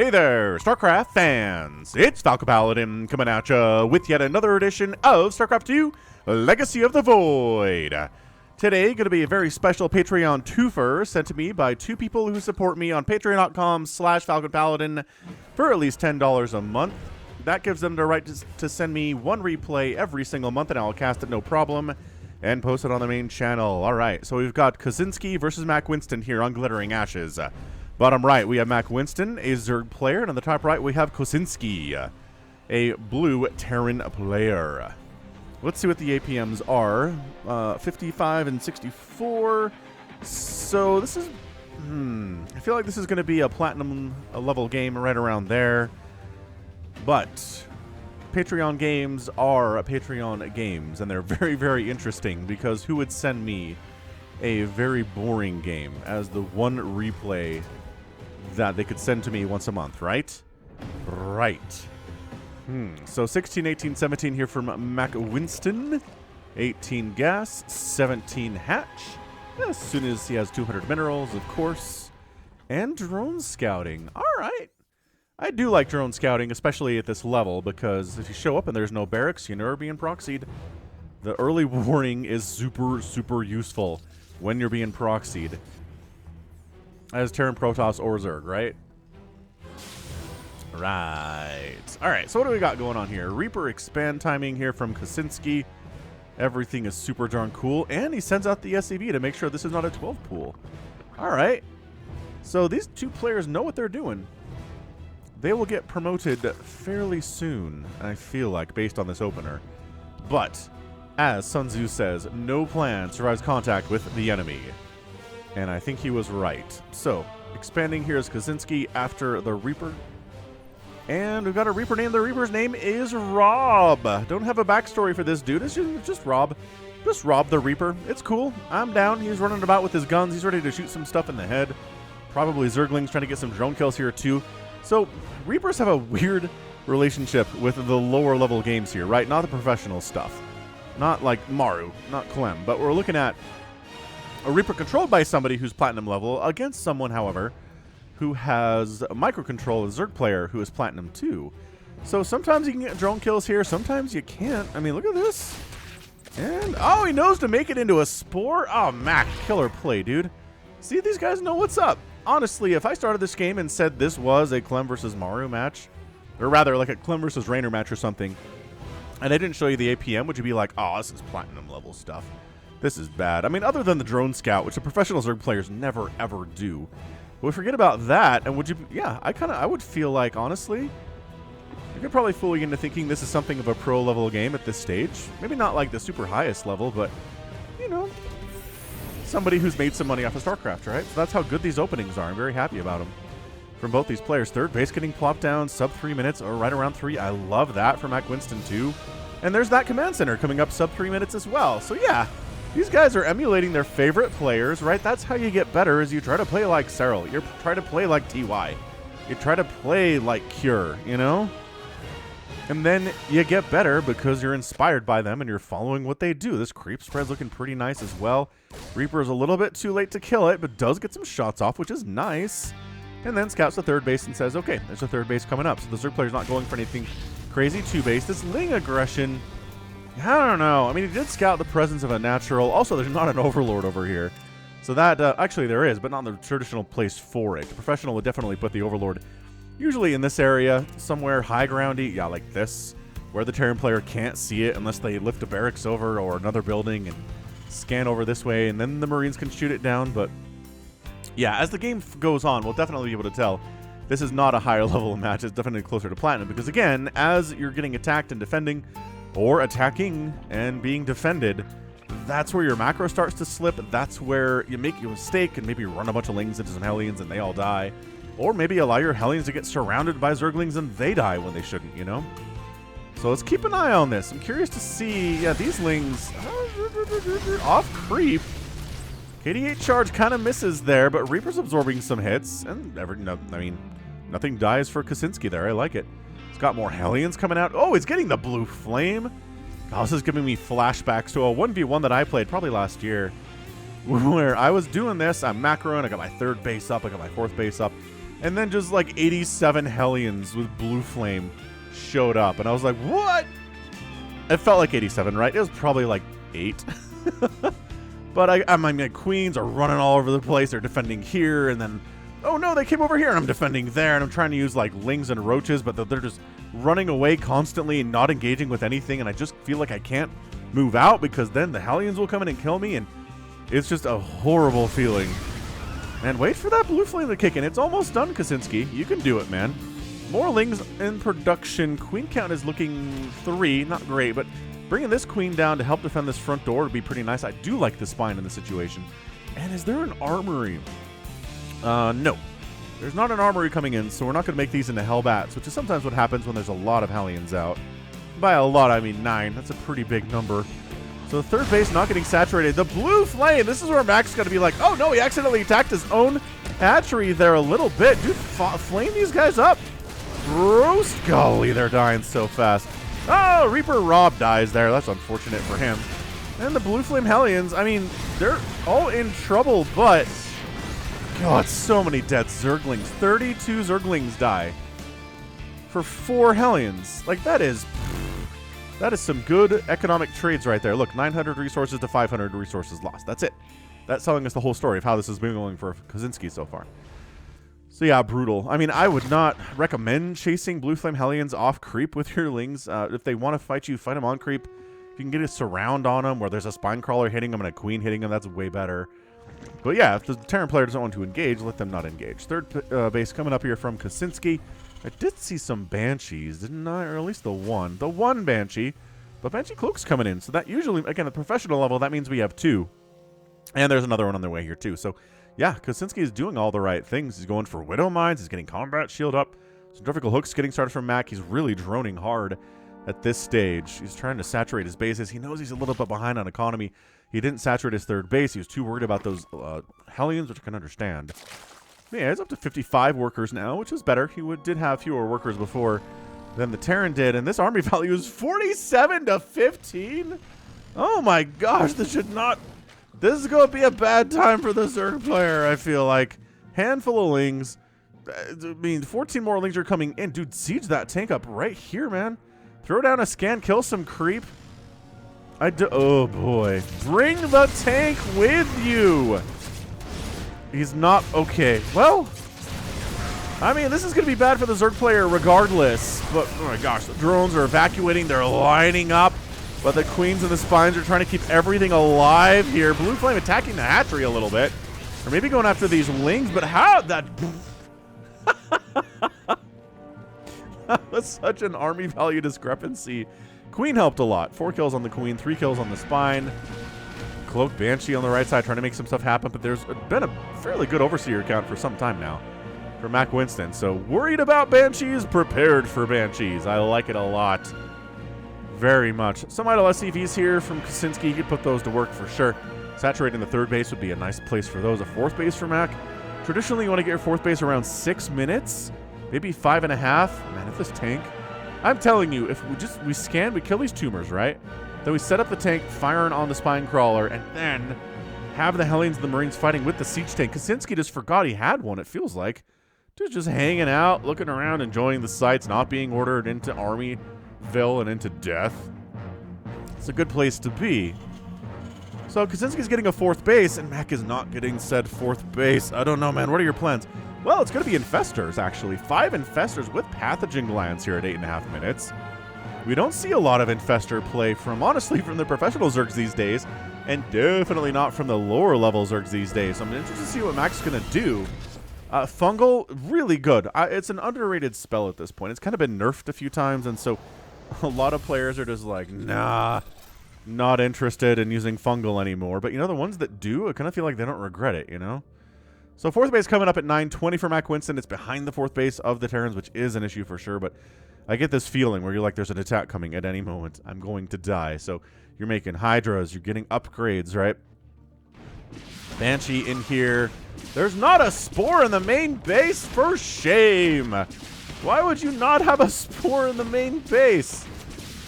Hey there, StarCraft fans! It's Falcon Paladin coming at ya with yet another edition of StarCraft 2 Legacy of the Void. Today, going to be a very special Patreon twofer sent to me by two people who support me on patreon.com/FalconPaladin for at least $10 a month. That gives them the right to send me one replay every single month, and I'll cast it no problem and post it on the main channel. Alright, so we've got Kaczynski versus MackWinston here on Glittering Ashes. Bottom right, we have MackWinston, a Zerg player, and on the top right, we have Kaczynski, a blue Terran player. Let's see what the APMs are. 55 and 64. So this is, I feel like this is going to be a platinum level game right around there. But Patreon games are Patreon games, and they're very, very interesting because who would send me a very boring game as the one replay that they could send to me once a month, right? Right. So 16, 18, 17 here from MackWinston. 18 gas, 17 hatch. As soon as he has 200 minerals, of course. And drone scouting. All right. I do like drone scouting, especially at this level, because if you show up and there's no barracks, you know you're being proxied. The early warning is super, super useful when you're being proxied. As Terran Protoss or Zerg, right? Right. Alright, so what do we got going on here? Reaper expand timing here from Kaczynski. Everything is super darn cool. And he sends out the SCV to make sure this is not a 12 pool. Alright. So these two players know what they're doing. They will get promoted fairly soon, I feel like, based on this opener. But, as Sun Tzu says, no plan survives contact with the enemy. And I think he was right. So, expanding here is Kaczynski after the Reaper. And we've got a Reaper name. The Reaper's name is Rob. Don't have a backstory for this dude. It's just Rob. Just Rob the Reaper. It's cool. I'm down. He's running about with his guns. He's ready to shoot some stuff in the head. Probably Zerglings trying to get some drone kills here too. So, Reapers have a weird relationship with the lower level games here, right? Not the professional stuff. Not like Maru, not Clem. But we're looking at a Reaper controlled by somebody who's platinum level against someone, however, who has a microcontrol, a Zerg player who is platinum too. So sometimes you can get drone kills here, sometimes you can't. I mean, look at this. And, oh, he knows to make it into a Spore. Oh, Mack, killer play, dude. See, these guys know what's up. Honestly, if I started this game and said this was a Clem versus Maru match, or rather like a Clem versus Rainer match or something, and I didn't show you the APM, would you be like, oh, this is platinum level stuff. This is bad. I mean, other than the drone scout, which the professional Zerg players never, ever do. But we forget about that, and would you... Yeah, I would feel like, honestly, you could probably fool you into thinking this is something of a pro-level game at this stage. Maybe not like the super highest level, but, you know, somebody who's made some money off of StarCraft, right? So that's how good these openings are. I'm very happy about them from both these players. Third base getting plopped down, sub 3 minutes, or right around 3. I love that for MackWinston, too. And there's that command center coming up sub 3 minutes as well. So, yeah. These guys are emulating their favorite players, right? That's how you get better, is you try to play like Cyril. You try to play like TY. You try to play like Cure, you know? And then you get better because you're inspired by them and you're following what they do. This creep spread's looking pretty nice as well. Reaper is a little bit too late to kill it, but does get some shots off, which is nice. And then scouts the third base and says, okay, there's a third base coming up. So the Zerg player's not going for anything crazy. 2 base. This Ling aggression... I don't know. I mean, he did scout the presence of a natural. Also, there's not an overlord over here. So that, actually there is, but not the traditional place for it. The professional would definitely put the overlord usually in this area, somewhere high groundy, yeah, like this, where the Terran player can't see it unless they lift a barracks over or another building and scan over this way, and then the Marines can shoot it down. But yeah, as the game goes on, we'll definitely be able to tell this is not a higher level match. It's definitely closer to platinum, because again, as you're getting attacked and defending, or attacking and being defended, that's where your macro starts to slip. That's where you make your mistake and maybe run a bunch of Lings into some Hellions and they all die. Or maybe allow your Hellions to get surrounded by Zerglings and they die when they shouldn't, you know? So let's keep an eye on this. I'm curious to see, yeah, these Lings, off creep. KD8 charge kind of misses there, but Reaper's absorbing some hits. And I mean, nothing dies for Kaczynski there. I like it. Got more Hellions coming out. Oh, it's getting the blue flame. Oh, this is giving me flashbacks to a 1v1 that I played probably last year, where I was doing this. I'm MackWinston. I got my 3rd base up. I got my 4th base up. And then just like 87 Hellions with blue flame showed up. And I was like, what? It felt like 87, right? It was probably like 8. But I mean, my queens are running all over the place. They're defending here, and then, oh no, they came over here, and I'm defending there, and I'm trying to use like lings and roaches, but they're just running away constantly and not engaging with anything, and I just feel like I can't move out because then the Hellions will come in and kill me, and it's just a horrible feeling. And wait for that blue flame to kick in. It's almost done, Kaczynski. You can do it, man. More lings in production. Queen count is looking 3. Not great, but bringing this queen down to help defend this front door would be pretty nice. I do like the spine in this situation. And is there an armory? No. There's not an armory coming in, so we're not going to make these into Hellbats, which is sometimes what happens when there's a lot of Hellions out. By a lot, I mean 9. That's a pretty big number. So third base not getting saturated. The blue flame, this is where Mack's going to be like, oh no, he accidentally attacked his own hatchery there a little bit. Dude, flame these guys up. Gross. Golly, they're dying so fast. Oh, Reaper Rob dies there. That's unfortunate for him. And the blue flame Hellions, I mean, they're all in trouble, but God, so many dead Zerglings. 32 Zerglings die for 4 Hellions. Like, that is some good economic trades right there. Look, 900 resources to 500 resources lost. That's it. That's telling us the whole story of how this has been going for Kaczynski so far. So yeah, brutal. I mean, I would not recommend chasing blue flame Hellions off creep with your lings. If they want to fight you, fight them on creep. If you can get a surround on them where there's a spine crawler hitting them and a queen hitting them, that's way better. But yeah, if the Terran player doesn't want to engage, let them not engage. Third base coming up here from Kaczynski. I did see some Banshees, didn't I? Or at least the one Banshee. But Banshee Cloak's coming in. So that usually, again, at the professional level, that means we have 2. And there's another one on their way here, too. So yeah, Kaczynski is doing all the right things. He's going for Widow Mines. He's getting Combat Shield up. Centrifugal Hooks getting started from Mack. He's really droning hard at this stage. He's trying to saturate his bases. He knows he's a little bit behind on economy. He didn't saturate his third base. He was too worried about those Hellions, which I can understand. Yeah, he's up to 55 workers now, which is better. He did have fewer workers before than the Terran did, and this army value is 47 to 15? Oh my gosh, this should not... This is going to be a bad time for the Zerg player, I feel like. Handful of lings. I mean, 14 more lings are coming in. Dude, siege that tank up right here, man. Throw down a scan, kill some creep. Oh, boy. Bring the tank with you. He's not okay. Well, I mean, this is going to be bad for the Zerg player regardless. But, oh my gosh, the drones are evacuating. They're lining up. But the queens and the spines are trying to keep everything alive here. Blue flame attacking the hatchery a little bit. Or maybe going after these lings. But how? That was such an army value discrepancy. Queen helped a lot. 4 kills on the queen, 3 kills on the spine. Cloaked Banshee on the right side trying to make some stuff happen. But there's been a fairly good Overseer count for some time now for MackWinston. So worried about Banshees, prepared for Banshees. I like it a lot. Very much. Some idle SCVs here from Kaczynski. You could put those to work for sure. Saturating the third base would be a nice place for those. A fourth base for Mack. Traditionally, you want to get your fourth base around 6 minutes. Maybe 5.5. Man, if this tank... I'm telling you, if we scan, we kill these tumors, right? Then we set up the tank, firing on the spine crawler, and then have the Hellions and the Marines fighting with the siege tank. Kaczynski just forgot he had one, it feels like. Dude's just hanging out, looking around, enjoying the sights, not being ordered into Armyville and into death. It's a good place to be. So Kaczynski's getting a fourth base, and Mack is not getting said fourth base. I don't know, man. What are your plans? Well, it's going to be Infestors, actually. 5 Infestors with Pathogen Glands here at 8.5 minutes. We don't see a lot of Infestor play from, honestly, from the professional Zergs these days, and definitely not from the lower level Zergs these days. So I'm interested to see what Mack's going to do. Fungal, really good. It's an underrated spell at this point. It's kind of been nerfed a few times, and so a lot of players are just like, nah, not interested in using Fungal anymore. But, you know, the ones that do, I kind of feel like they don't regret it, you know? So fourth base coming up at 9:20 for MackWinston. It's behind the fourth base of the Terrans, which is an issue for sure, but I get this feeling where you're like, there's an attack coming at any moment. I'm going to die. So you're making Hydras. You're getting upgrades, right? Banshee in here. There's not a Spore in the main base? For shame. Why would you not have a Spore in the main base?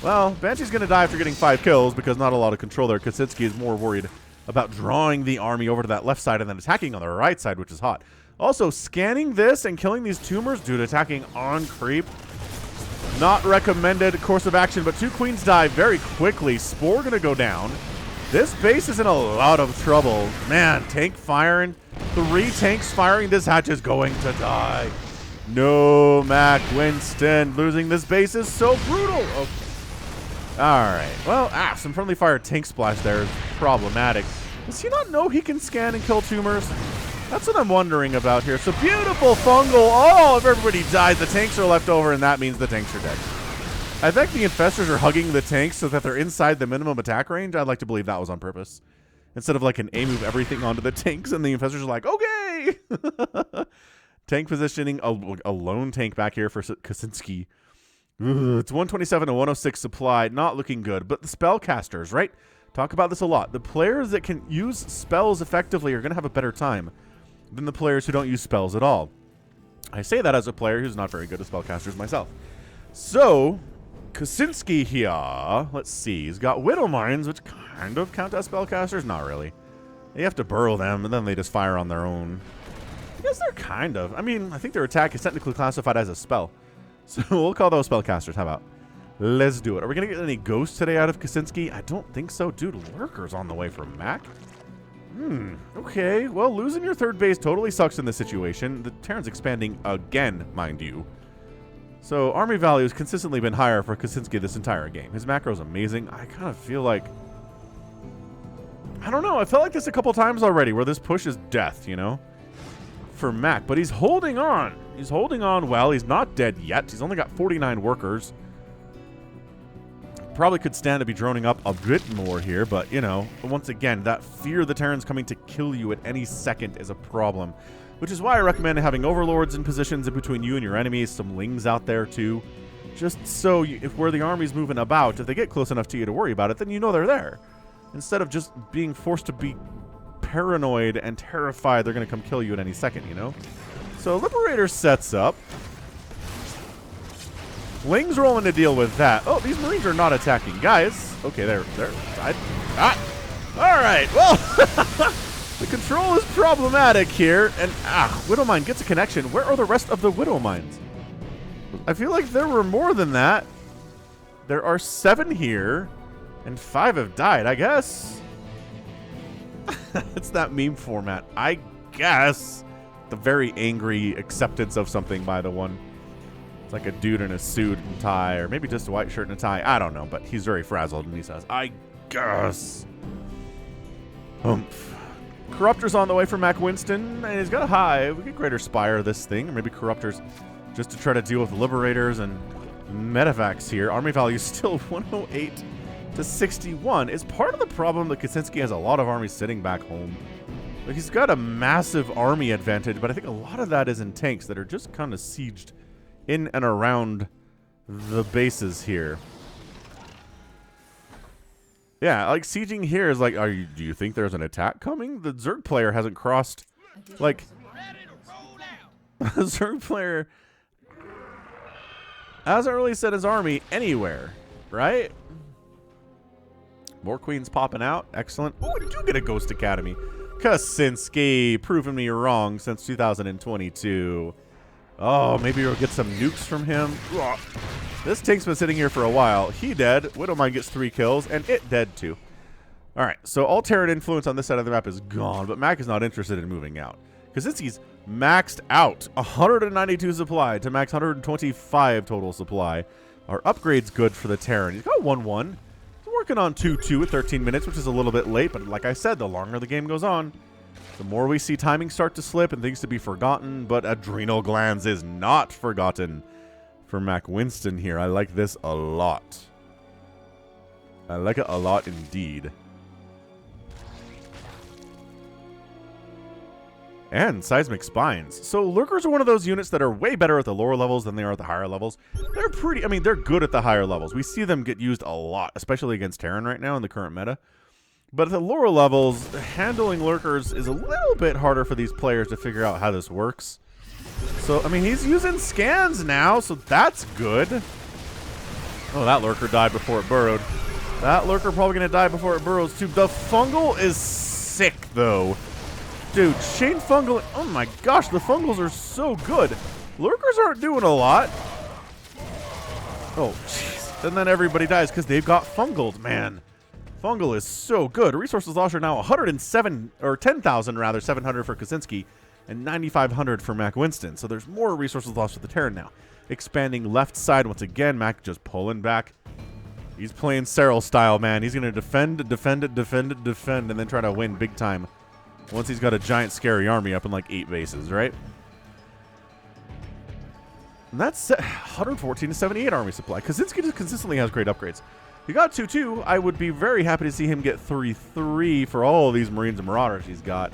Well, Banshee's going to die after getting 5 kills because not a lot of control there. Kaczynski is more worried about drawing the army over to that left side and then attacking on the right side, which is hot. Also, scanning this and killing these tumors, dude, attacking on creep. Not recommended course of action, but 2 queens die very quickly. Spore gonna go down. This base is in a lot of trouble. Man, tank firing. 3 tanks firing. This hatch is going to die. No, MackWinston. Losing this base is so brutal. Okay. Alright. Well, some friendly fire tank splash there is problematic. Does he not know he can scan and kill tumors? That's what I'm wondering about here. So beautiful fungal. Oh, if everybody dies, the tanks are left over, and that means the tanks are dead. I think the infestors are hugging the tanks so that they're inside the minimum attack range. I'd like to believe that was on purpose. Instead of like an A move everything onto the tanks, and the infestors are like, okay. Tank positioning, a lone tank back here for Kaczynski. It's 127 and 106 supply, not looking good. But the spellcasters, right? Talk about this a lot. The players that can use spells effectively are going to have a better time than the players who don't use spells at all. I say that as a player who's not very good at spellcasters myself. So, Kaczynski here, let's see, he's got Widow Mines, which kind of count as spellcasters. Not really. You have to burrow them, and then they just fire on their own. I guess they're kind of. I mean, I think their attack is technically classified as a spell. So we'll call those spellcasters. How about? Let's do it. Are we going to get any ghosts today out of Kaczynski? I don't think so. Dude, Lurker's on the way from Mack. Okay. Well, losing your third base totally sucks in this situation. The Terran's expanding again, mind you. So army value has consistently been higher for Kaczynski this entire game. His macro's amazing. I kind of feel like... I don't know. I felt like this a couple times already where this push is death, you know? For Mack. But he's holding on. He's holding on well. He's not dead yet. He's only got 49 workers. Probably could stand to be droning up a bit more here, but, you know, once again, that fear the Terran's coming to kill you at any second is a problem, which is why I recommend having overlords in positions in between you and your enemies, some lings out there too, just so if where the army's moving about, if they get close enough to you to worry about it, then you know they're there, instead of just being forced to be paranoid and terrified they're going to come kill you at any second, you know? So Liberator sets up. Ling's rolling to deal with that. Oh, these Marines are not attacking. Guys. Okay, they're died. Alright, well, the control is problematic here. And, Widow Mine gets a connection. Where are the rest of the Widow Mines? I feel like there were more than that. There are 7 here, and 5 have died, I guess. It's that meme format. I guess. The very angry acceptance of something by the one. Like a dude in a suit and tie, or maybe just a white shirt and a tie. I don't know, but he's very frazzled, and he says, I guess. Corruptor's on the way for MackWinston, and he's got a hive. We could Greater Spire this thing, or maybe Corruptor's just to try to deal with the Liberators and Medivacs here. Army value is still 108 to 61. Is part of the problem that Kaczynski has a lot of armies sitting back home. Like, he's got a massive army advantage, but I think a lot of that is in tanks that are just kind of sieged in and around the bases here. Yeah, like sieging here is like, do you think there's an attack coming? The Zerg player hasn't crossed, like, the Zerg player hasn't really set his army anywhere, right? More queens popping out. Excellent. Oh, we do get a Ghost Academy. Kaczynski, proving me wrong since 2022. Oh, maybe we'll get some nukes from him. Ugh. This tank's been sitting here for a while. He dead. Widow Mine gets 3 kills, and it dead too. All right, so all Terran influence on this side of the map is gone, but Mack is not interested in moving out. Kaczynski's maxed out. 192 supply to Mack's 125 total supply. Our upgrade's good for the Terran. He's got 1-1. He's working on 2-2 at 13 minutes, which is a little bit late, but like I said, the longer the game goes on, the more we see timing start to slip and things to be forgotten, but adrenal glands is not forgotten for MackWinston here. I like this a lot. I like it a lot indeed. And seismic spines. So lurkers are one of those units that are way better at the lower levels than they are at the higher levels. They're pretty, I mean, they're good at the higher levels. We see them get used a lot, especially against Terran right now in the current meta. But at the lower levels, handling lurkers is a little bit harder for these players to figure out how this works. So, I mean, he's using scans now, so that's good. Oh, that lurker died before it burrowed. That lurker probably going to die before it burrows, too. The fungal is sick, though. Dude, chain fungal. Oh my gosh, the fungals are so good. Lurkers aren't doing a lot. Oh, jeez. And then everybody dies because they've got fungals, man. Fungal is so good. Resources lost are now 107, or 10,000 rather, 700 for Kaczynski, and 9,500 for MackWinston. So there's more resources lost for the Terran now. Expanding left side once again. Mack just pulling back. He's playing Cyril style, man. He's going to defend, and then try to win big time once he's got a giant scary army up in like 8 bases, right? And that's 114 to 78 army supply. Kaczynski just consistently has great upgrades. He got 2-2. I would be very happy to see him get 3-3 for all of these Marines and Marauders he's got.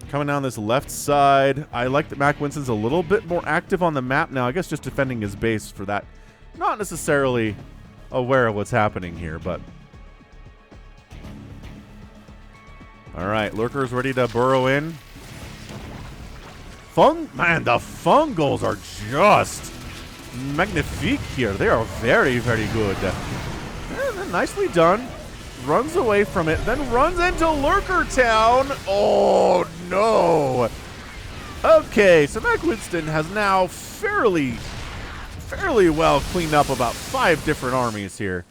Coming down this left side, I like that MackWinston's a little bit more active on the map now. I guess just defending his base for that. Not necessarily aware of what's happening here, but... Alright, Lurkers ready to burrow in. Man, the fungals are just magnifique here. They are very, very good. And nicely done. Runs away from it, then runs into Lurker Town. Oh, no. Okay, so MackWinston has now fairly well cleaned up about 5 different armies here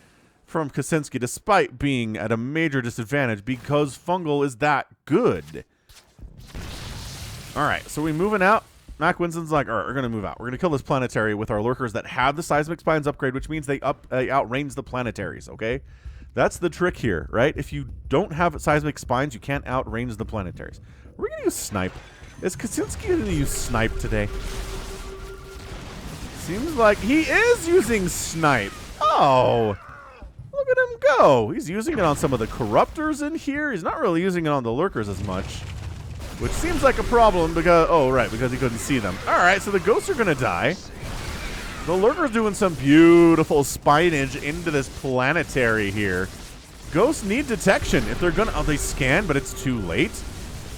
from Kaczynski, despite being at a major disadvantage because fungal is that good. All right, so we moving out. MackWinston's like, all right, we're going to move out. We're going to kill this planetary with our lurkers that have the seismic spines upgrade, which means they outrange the planetaries, okay? That's the trick here, right? If you don't have seismic spines, you can't outrange the planetaries. We're going to use snipe. Is Kaczynski going to use snipe today? Seems like he is using snipe. Oh, look at him go. He's using it on some of the corruptors in here. He's not really using it on the lurkers as much. Which seems like a problem because, oh, right, because he couldn't see them. All right, so the ghosts are going to die. The lurker's doing some beautiful spinage into this planetary here. Ghosts need detection. If they're going to, oh, they scan, but it's too late.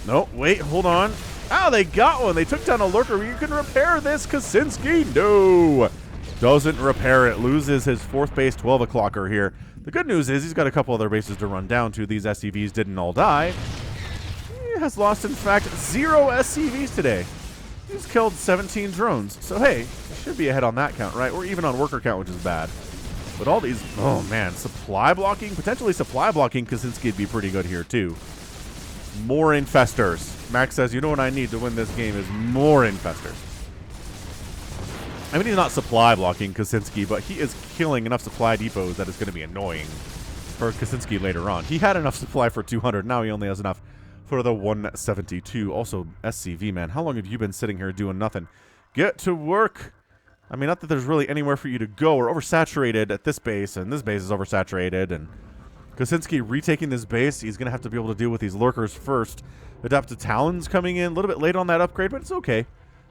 No, wait, hold on. Oh, they got one. They took down a lurker. You can repair this, Kaczynski. No. Doesn't repair it. Loses his 4th base 12 o'clocker here. The good news is he's got a couple other bases to run down to. These SCVs didn't all die. Has lost, in fact, 0 SCVs today. He's killed 17 drones. So, hey, should be ahead on that count, right? Or even on worker count, which is bad. But all these, oh, man, supply blocking, potentially supply blocking, Kaczynski would be pretty good here, too. More infestors. Mack says, you know what I need to win this game is more infestors. I mean, he's not supply blocking Kaczynski, but he is killing enough supply depots that it's going to be annoying for Kaczynski later on. He had enough supply for 200. Now he only has enough for the 172. Also, SCV, man. How long have you been sitting here doing nothing? Get to work. I mean, not that there's really anywhere for you to go. We're oversaturated at this base, and this base is oversaturated. And Kaczynski retaking this base, he's going to have to be able to deal with these lurkers first. Adaptive Talons coming in a little bit late on that upgrade, but it's okay.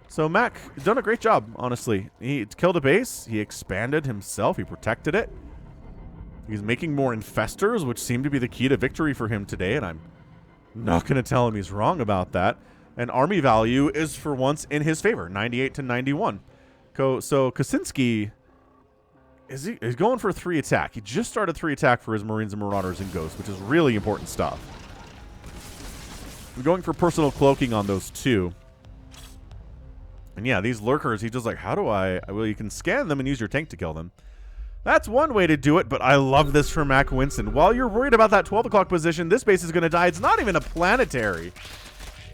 So Mack done a great job, honestly. He killed a base. He expanded himself. He protected it. He's making more infestors, which seemed to be the key to victory for him today, and I'm not going to tell him he's wrong about that. And army value is for once in his favor, 98 to 91. So Kaczynski he's going for a 3 attack. He just started 3 attack for his Marines and Marauders and Ghosts, which is really important stuff. We're going for personal cloaking on those 2. And yeah, these lurkers, he's just like, how do I? Well, you can scan them and use your tank to kill them. That's one way to do it, but I love this for MackWinston. While you're worried about that 12 o'clock position, this base is going to die. It's not even a planetary.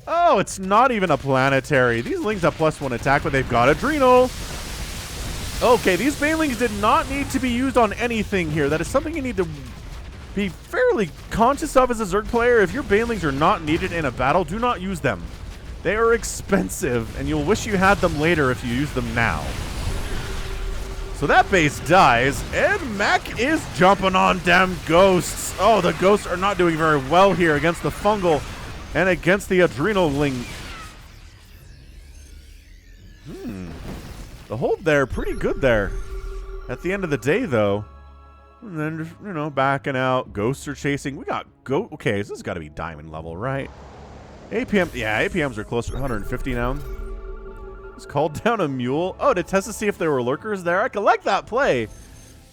Oh, it's not even a planetary. These lings have +1 attack, but they've got Adrenal. Okay, these banelings did not need to be used on anything here. That is something you need to be fairly conscious of as a Zerg player. If your banelings are not needed in a battle, do not use them. They are expensive, and you'll wish you had them later if you use them now. So that base dies, and Mack is jumping on damn ghosts. Oh, the ghosts are not doing very well here against the fungal and against the adrenal ling. The hold there, pretty good there. At the end of the day, though, and then just, you know, backing out. Ghosts are chasing. We got okay, so this has got to be diamond level, right? APM, yeah, APMs are closer to 150 now. He's called down a mule. Oh, to test to see if there were lurkers there. I collect that play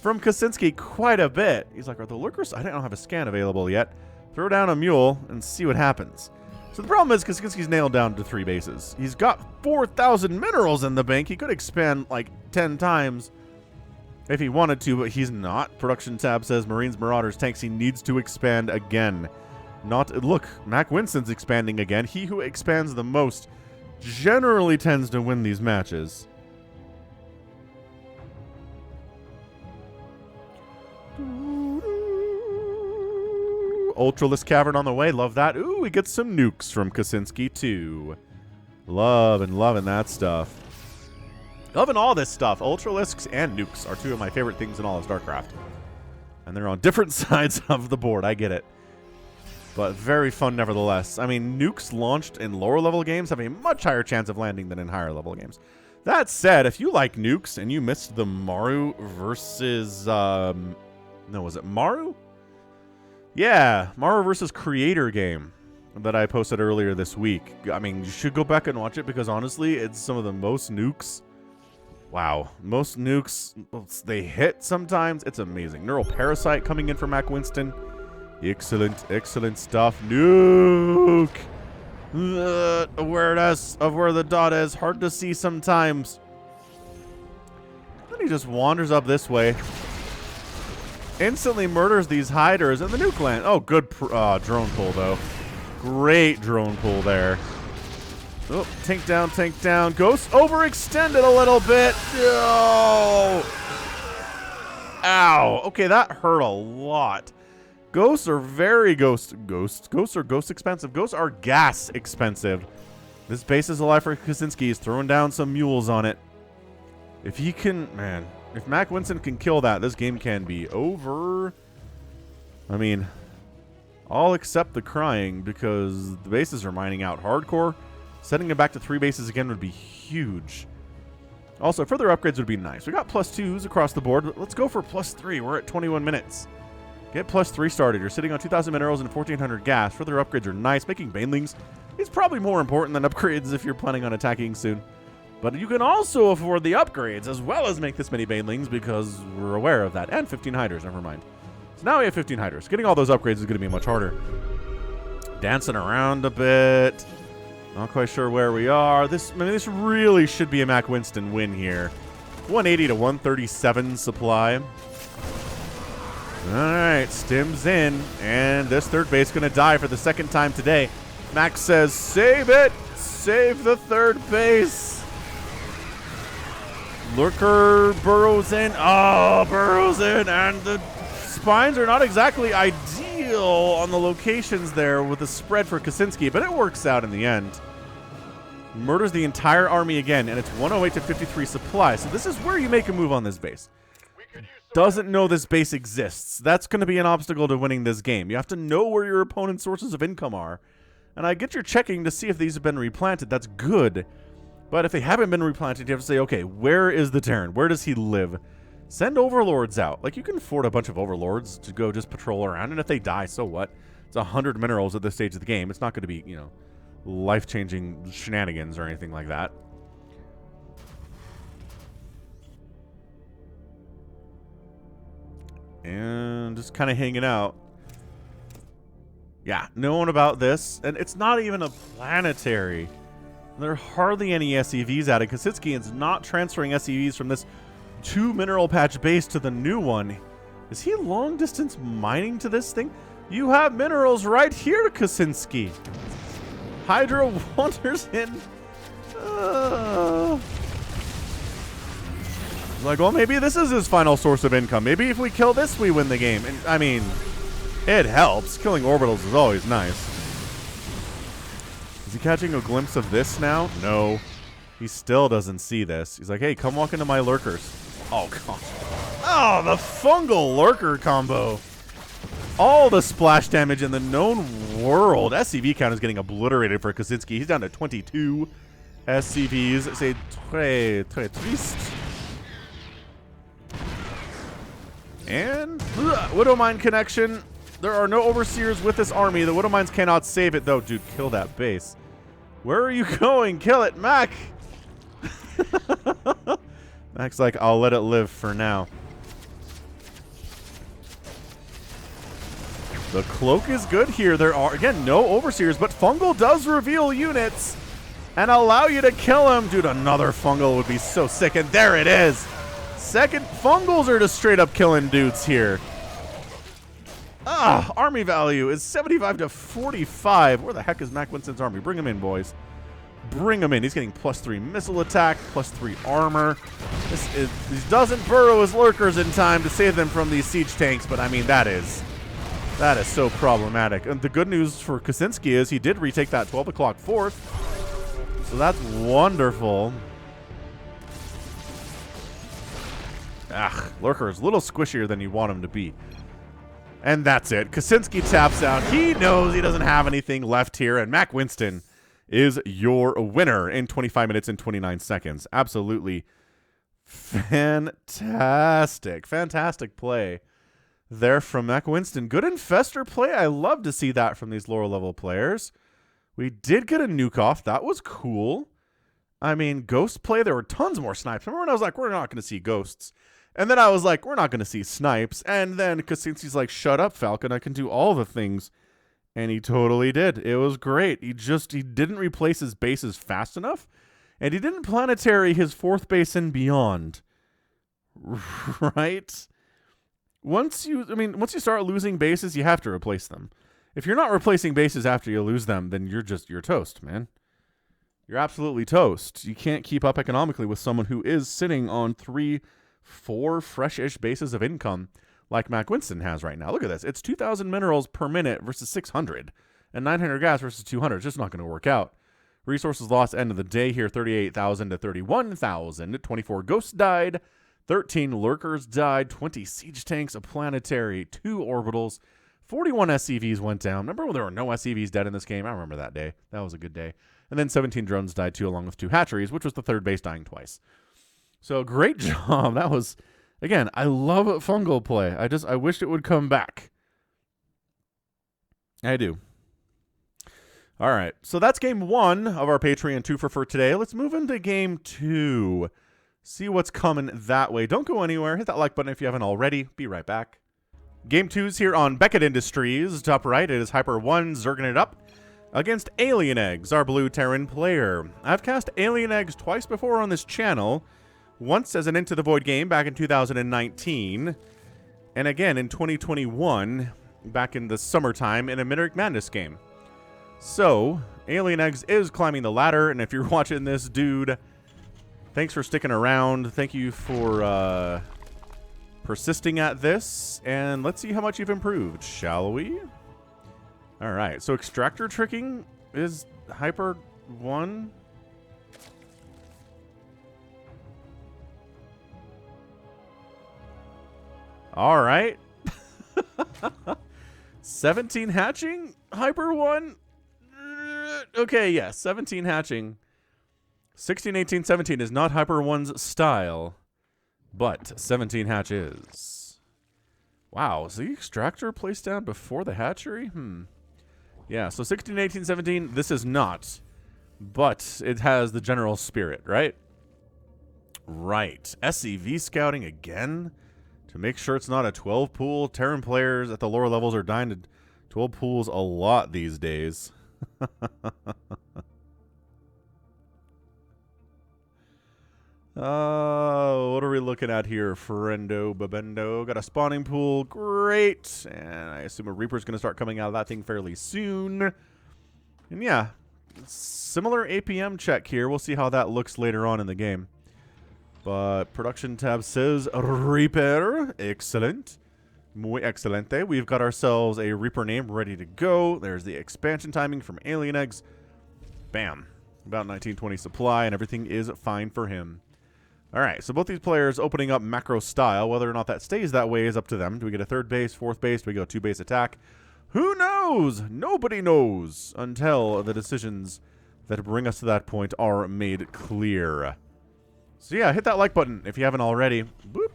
from Kaczynski quite a bit. He's like, are the lurkers? I don't have a scan available yet. Throw down a mule and see what happens. So the problem is Kaczynski's nailed down to 3 bases. He's got 4,000 minerals in the bank. He could expand like 10 times if he wanted to, but he's not. Production tab says Marines, Marauders, Tanks. He needs to expand again. Look, MackWinston's expanding again. He who expands the most generally tends to win these matches. Ultralisk Cavern on the way. Love that. Ooh, we get some nukes from Kaczynski, too. Loving that stuff. Loving all this stuff. Ultralisks and nukes are 2 of my favorite things in all of StarCraft. And they're on different sides of the board. I get it. But very fun nevertheless. I mean, nukes launched in lower-level games have a much higher chance of landing than in higher-level games. That said, if you like nukes and you missed the Maru versus... no, was it Maru? Yeah, Maru versus Creator game that I posted earlier this week. I mean, you should go back and watch it because honestly, it's some of the most nukes. Wow, most nukes, they hit sometimes. It's amazing. Neural Parasite coming in for MackWinston. Excellent stuff. Nuke! Awareness of where the dot is. Hard to see sometimes. Then he just wanders up this way. Instantly murders these hiders, and the nuke land. Oh, good drone pull, though. Great drone pull there. Oh, tank down. Ghost overextended a little bit. No! Ow. Okay, that hurt a lot. Ghosts are very ghosts are ghost expensive. Ghosts are gas expensive. This base is alive for Kaczynski. He's throwing down some mules on it. If he can, man, if MackWinston can kill that, this game can be over. I mean, I'll accept the crying because the bases are mining out hardcore. Setting it back to 3 bases again would be huge. Also, further upgrades would be nice. We got +2s across the board. Let's go for +3. We're at 21 minutes. Get +3 started. You're sitting on 2,000 minerals and 1,400 gas. Further upgrades are nice. Making banelings is probably more important than upgrades if you're planning on attacking soon. But you can also afford the upgrades as well as make this many banelings because we're aware of that. And 15 hiders, never mind. So now we have 15 hiders. Getting all those upgrades is going to be much harder. Dancing around a bit. Not quite sure where we are. This really should be a MackWinston win here. 180 to 137 supply. All right, stims in, and this third base is going to die for the 2nd time today. Mack says, save it! Save the 3rd base! Lurker burrows in. Oh, burrows in, and the spines are not exactly ideal on the locations there with the spread for Kaczynski, but it works out in the end. Murders the entire army again, and it's 108 to 53 supply, so this is where you make a move on this base. Doesn't know this base exists. That's going to be an obstacle to winning this game. You have to know where your opponent's sources of income are. And I get you're checking to see if these have been replanted. That's good. But if they haven't been replanted, you have to say, okay, where is the Terran? Where does he live? Send overlords out. Like, you can afford a bunch of overlords to go just patrol around. And if they die, so what? It's 100 minerals at this stage of the game. It's not going to be, you know, life-changing shenanigans or anything like that. And just kind of hanging out. Yeah, knowing about this. And it's not even a planetary. There are hardly any SCVs out of Kaczynski, and is not transferring SCVs from this 2 mineral patch base to the new one. Is he long distance mining to this thing? You have minerals right here, Kaczynski. Hydra wanders in. Like, well, maybe this is his final source of income. Maybe if we kill this, we win the game. And, I mean, it helps. Killing orbitals is always nice. Is he catching a glimpse of this now? No. He still doesn't see this. He's like, hey, come walk into my lurkers. Oh, God. Oh, the fungal lurker combo. All the splash damage in the known world. SCV count is getting obliterated for Kaczynski. He's down to 22 SCVs. C'est très, très triste. And Widowmine connection. There are no overseers with this army. The Widowmines cannot save it, though. Dude, kill that base. Where are you going? Kill it, Mack. Mack's like, I'll let it live for now. The cloak is good here. There are, again, no overseers, but fungal does reveal units and allow you to kill him. Dude, another fungal would be so sick, and there it is. Second, fungals are just straight up killing dudes here. Army value is 75 to 45. Where the heck is MackWinston's army? Bring him in, boys. Bring him in. He's getting +3 missile attack, +3 armor. He doesn't burrow his lurkers in time to save them from these siege tanks, but I mean, that is so problematic. And the good news for Kaczynski is he did retake that 12 o'clock fort. So that's wonderful. Lurker's a little squishier than you want him to be. And that's it. Kaczynski taps out. He knows he doesn't have anything left here, and MackWinston is your winner in 25 minutes and 29 seconds. Absolutely fantastic. Fantastic play there from MackWinston. Good infestor play. I love to see that from these lower level players. We did get a nuke off. That was cool. I mean, ghost play, there were tons more snipes. Remember when I was like, we're not going to see ghosts? And then I was like, we're not going to see snipes. And then Kaczynski's like, shut up, Falcon. I can do all the things. And he totally did. It was great. He didn't replace his bases fast enough. And he didn't planetary his 4th base and beyond. Right? Once you start losing bases, you have to replace them. If you're not replacing bases after you lose them, then you're toast, man. You're absolutely toast. You can't keep up economically with someone who is sitting on 3-4 fresh-ish bases of income like MackWinston has right now. Look at this. It's 2,000 minerals per minute versus 600, and 900 gas versus 200. It's just not going to work out. Resources lost end of the day here, 38,000 to 31,000. 24 ghosts died, 13 lurkers died, 20 siege tanks, a planetary, 2 orbitals, 41 SCVs went down. Remember when there were no SCVs dead in this game? I remember that day. That was a good day. And then 17 drones died too, along with 2 hatcheries, which was the 3rd base dying twice. So great job. That was, again, I love fungal play. I wish it would come back. I do. All right. So that's game 1 of our Patreon Twofer for today. Let's move into game 2. See what's coming that way. Don't go anywhere. Hit that like button if you haven't already. Be right back. Game 2's here on Beckett Industries. Top right, it is HyperONE zerging it up against Alien Eggs, our blue Terran player. I've cast Alien Eggs twice before on this channel. Once as an Into the Void game back in 2019, and again in 2021, back in the summertime in a Midric Madness game. So, Alien Eggs is climbing the ladder, and if you're watching this, dude, thanks for sticking around. Thank you for persisting at this, and let's see how much you've improved, shall we? All right, so extractor tricking is HyperONE. All right. 17 hatching, HyperONE. Okay, yes, 17 hatching. 16, 18, 17 is not HyperONE's style, but 17 hatch is. Wow, is the extractor placed down before the hatchery? Yeah, so 16, 18, 17, this is not, but it has the general spirit, right? Right. SCV scouting again to make sure it's not a 12 pool. Terran players at the lower levels are dying to 12 pools a lot these days. What are we looking at here? Friendo Babendo. Got a spawning pool. Great. And I assume a Reaper's going to start coming out of that thing fairly soon. And yeah, similar APM check here. We'll see how that looks later on in the game. But production tab says Reaper. Excellent. Muy excelente. We've got ourselves a Reaper name ready to go. There's the expansion timing from Alien Eggs. Bam. About 1920 supply, and everything is fine for him. All right, so both these players opening up macro style. Whether or not that stays that way is up to them. Do we get a 3rd base, 4th base? Do we go 2-base attack? Who knows? Nobody knows until the decisions that bring us to that point are made clear. So yeah, hit that like button if you haven't already. Boop.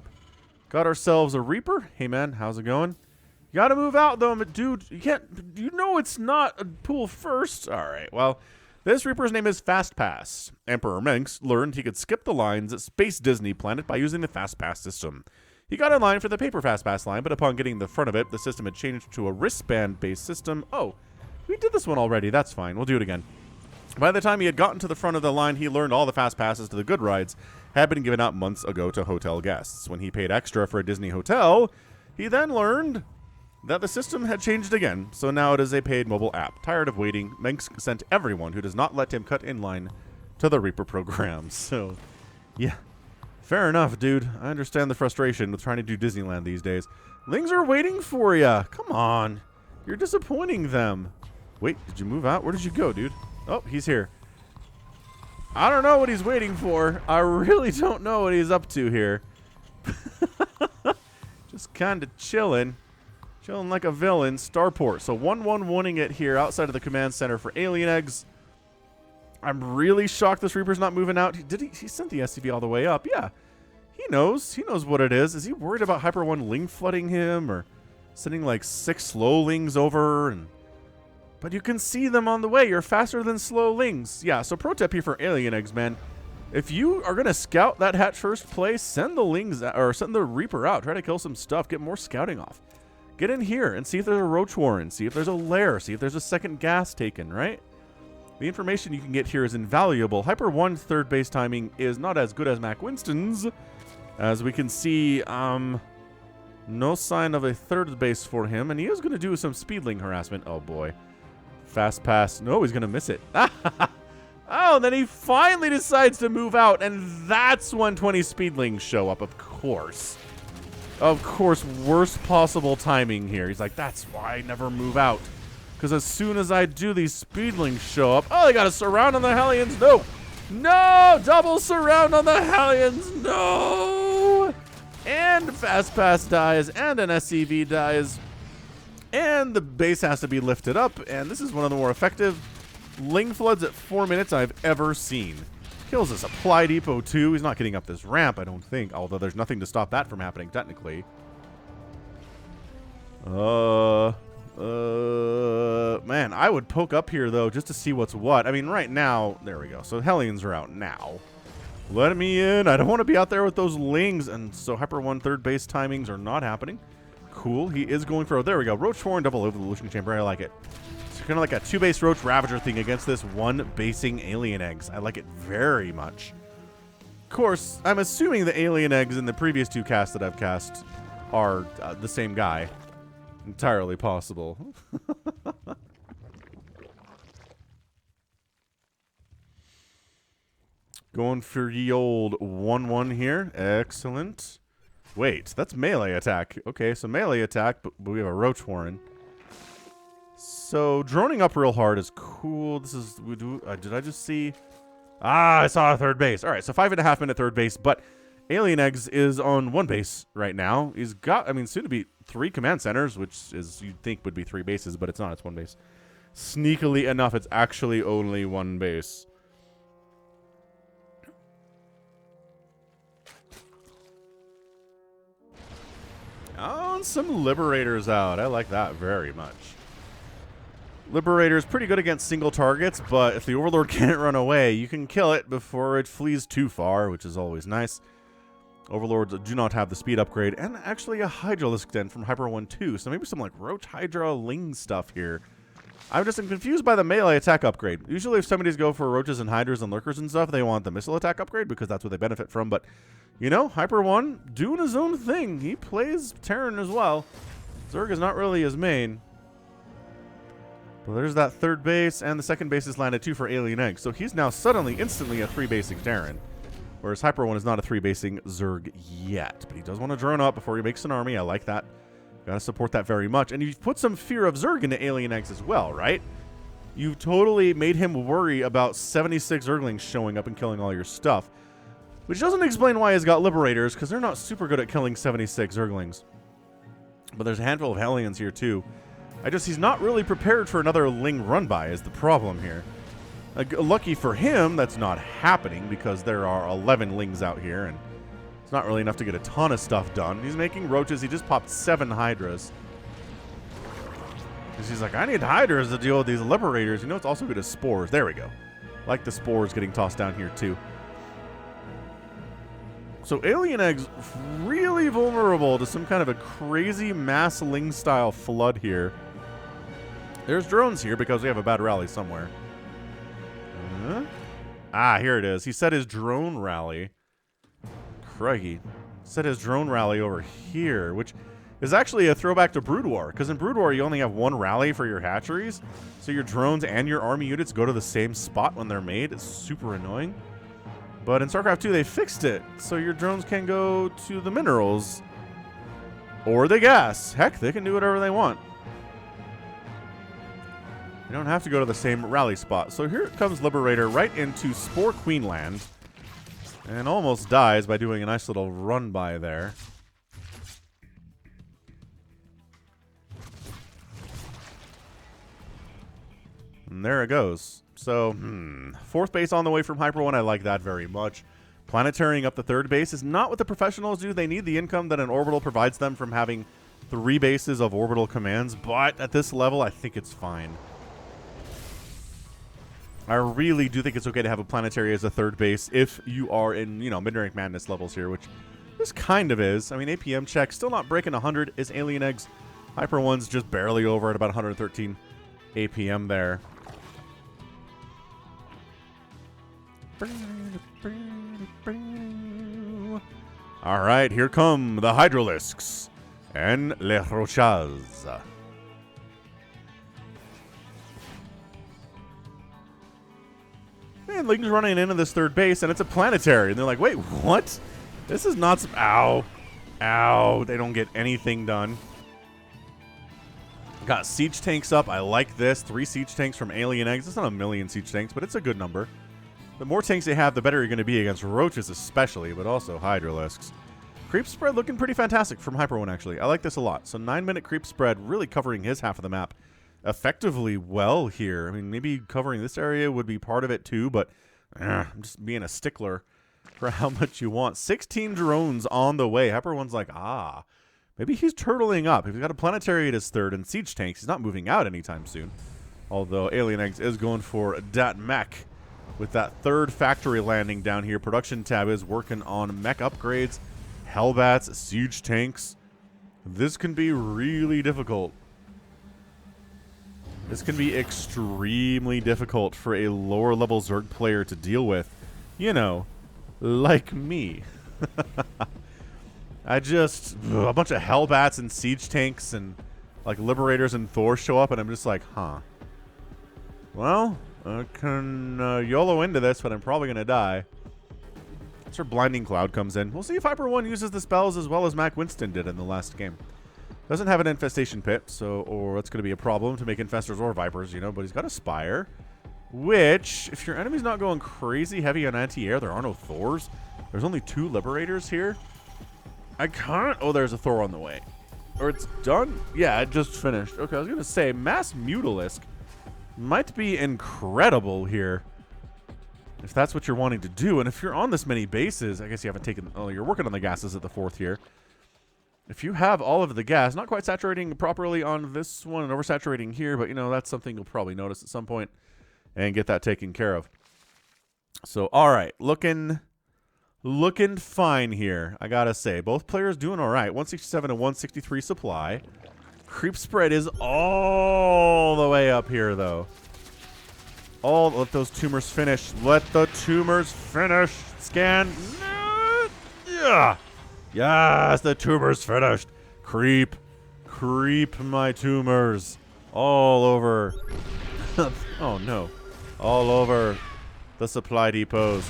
Got ourselves a Reaper. Hey man, how's it going? You gotta move out though, but dude, you can't. You know it's not a pool first. All right, well. This Reaper's name is Fast Pass. Emperor Mengs learned he could skip the lines at Space Disney Planet by using the Fast Pass system. He got in line for the paper fastpass line, but upon getting the front of it, the system had changed to a wristband-based system. Oh, we did this one already. That's fine. We'll do it again. By the time he had gotten to the front of the line, he learned all the fast passes to the good rides had been given out months ago to hotel guests. When he paid extra for a Disney hotel, he then learned that the system had changed again, so now it is a paid mobile app. Tired of waiting, Manx sent everyone who does not let him cut in line to the Reaper program. So, yeah. Fair enough, dude. I understand the frustration with trying to do Disneyland these days. Lings are waiting for ya. Come on. You're disappointing them. Wait, did you move out? Where did you go, dude? Oh, he's here. I don't know what he's waiting for. I really don't know what he's up to here. Just kind of chilling. Chilling like a villain. Starport. So 1-1-1ing it here outside of the command center for alien eggs. I'm really shocked this Reaper's not moving out. He sent the SCV all the way up. Yeah. He knows. He knows what it is. Is he worried about HyperONE ling flooding him or sending like 6 slow lings over? But you can see them on the way. You're faster than slow lings. Yeah, so pro tip here for alien eggs, man. If you are going to scout that hatch first play, send the lings or send the Reaper out. Try to kill some stuff. Get more scouting off. Get in here and see if there's a roach warren. See if there's a lair. See if there's a second gas taken, right? The information you can get here is invaluable. HyperONE's third base timing is not as good as MackWinston's. As we can see, no sign of a third base for him. And he is going to do some speedling harassment. Oh, boy. Fast pass. No, he's going to miss it. Oh, and then he finally decides to move out. And that's when 20 speedlings show up, of course. Of course, worst possible timing here. He's like, that's why I never move out. Because as soon as I do, these speedlings show up. Oh, they got a surround on the Hellions. No. No. Double surround on the Hellions. No. And fast pass dies. And an SCV dies. And the base has to be lifted up. And this is one of the more effective ling floods at 4 minutes I've ever seen. Kills a supply depot too. He's not getting up this ramp, I don't think. Although there's nothing to stop that from happening technically. Man, I would poke up here, though, just to see what's what. I mean, right now, there we go. So Hellions are out now. Let me in. I don't want to be out there with those lings. And so HyperONE third base timings are not happening. Cool. He is going for, there we go. Roach Warren double over the Evolution Chamber. I like it. It's kind of like a 2-base Roach Ravager thing against this 1-basing alien eggs. I like it very much. Of course, I'm assuming the alien eggs in the previous 2 casts that I've cast are the same guy. Entirely possible. Going for ye old 1-1 here. Excellent. Wait, that's melee attack. Okay, so melee attack, but we have a Roach Warren. So droning up real hard is cool. This is, did I just see? Ah, I saw a third base. All right, so 5.5 minute third base, but Alien Eggs is on 1 base right now. He's got, I mean, soon to be 3 command centers, which is, you'd think would be 3 bases, but it's not. It's 1 base. Sneakily enough, it's actually only 1 base. Oh, and some Liberators out. I like that very much. Liberator is pretty good against single targets, but if the Overlord can't run away, you can kill it before it flees too far, which is always nice. Overlords do not have the speed upgrade, and actually a Hydralisk Den from HyperONE 2, so maybe some like Roach Hydra Ling stuff here. I'm just confused by the melee attack upgrade. Usually if somebody's go for Roaches and Hydras and Lurkers and stuff, they want the missile attack upgrade because that's what they benefit from, but you know, HyperONE doing his own thing. He plays Terran as well. Zerg is not really his main. Well, there's that third base, and the second base is landed too for Alien Egg. So he's now suddenly, instantly a 3-basing Terran. Whereas HyperONE is not a 3-basing Zerg yet. But he does want to drone up before he makes an army. I like that. Gotta support that very much. And you've put some fear of Zerg into Alien Eggs as well, right? You've totally made him worry about 76 Zerglings showing up and killing all your stuff. Which doesn't explain why he's got Liberators, because they're not super good at killing 76 Zerglings. But there's a handful of Hellions here too. He's not really prepared for another Ling run-by is the problem here. Lucky for him, that's not happening because there are 11 Lings out here, and it's not really enough to get a ton of stuff done. He's making Roaches. He just popped 7 Hydras. Because he's like, I need Hydras to deal with these Liberators. You know, it's also good as Spores. There we go. Like the Spores getting tossed down here, too. So Alien Eggs really vulnerable to some kind of a crazy mass Ling style flood here. There's drones here because we have a bad rally somewhere. Ah, here it is. He set his drone rally. Crikey. Set his drone rally over here, which is actually a throwback to Brood War, because in Brood War you only have one rally for your hatcheries, so your drones and your army units go to the same spot when they're made. It's super annoying. But in StarCraft 2 they fixed it, so your drones can go to the minerals or the gas. Heck, they can do whatever they want. You don't have to go to the same rally spot. So here comes Liberator right into Spore Queenland, and almost dies by doing a nice little run by there. And there it goes. So, fourth base on the way from HyperONE. I like that very much. Planetarying up the third base is not what the professionals do. They need the income that an orbital provides them from having 3 bases of orbital commands, but at this level, I think it's fine. I really do think it's okay to have a planetary as a third base if you are in, mid-rank madness levels here, which this kind of is. I mean, APM check, still not breaking 100 is Alien Eggs. HyperONE's just barely over at about 113 APM there. All right, here come the Hydralisks and Les Rochas. And Ling's running into this third base, and it's a planetary. And they're like, wait, what? This is not some... Ow. Ow. They don't get anything done. Got siege tanks up. I like this. 3 siege tanks from Alien Eggs. It's not a million siege tanks, but it's a good number. The more tanks they have, the better you're going to be against roaches especially, but also Hydralisks. Creep spread looking pretty fantastic from HyperONE, actually. I like this a lot. So 9-minute creep spread really covering his half of the map effectively well here. I mean, maybe covering this area would be part of it too, but I'm just being a stickler for how much you want. 16 drones on the way. HyperONE's like, maybe he's turtling up. If he's got a planetary at his third and siege tanks, he's not moving out anytime soon. Although Alien Eggs is going for that Mack with that third factory landing down here. Production tab is working on mech upgrades, Hellbats, siege tanks. This can be really difficult. This can be extremely difficult for a lower level Zerg player to deal with. You know, like me. A bunch of Hellbats and siege tanks and like Liberators and Thor show up and I'm just like, well, I can YOLO into this, but I'm probably going to die. That's where Blinding Cloud comes in. We'll see if HyperONE uses the spells as well as MackWinston did in the last game. Doesn't have an infestation pit, or that's going to be a problem to make infestors or vipers, but he's got a spire, which, if your enemy's not going crazy heavy on anti-air, there are no Thors. There's only 2 Liberators here. Oh, there's a Thor on the way. Or it's done? Yeah, it just finished. Okay, I was going to say, Mass Mutalisk might be incredible here, if that's what you're wanting to do. And if you're on this many bases, I guess you haven't taken... Oh, you're working on the gases at the 4th here. If you have all of the gas, not quite saturating properly on this one and oversaturating here, but, that's something you'll probably notice at some point and get that taken care of. So, all right, looking fine here, I gotta say. Both players doing all right. 167 and 163 supply. Creep spread is all the way up here, though. Let those tumors finish. Let the tumors finish. Scan. Yeah. Yes, the tumor's finished. Creep my tumors all over. Oh, no. All over the supply depots.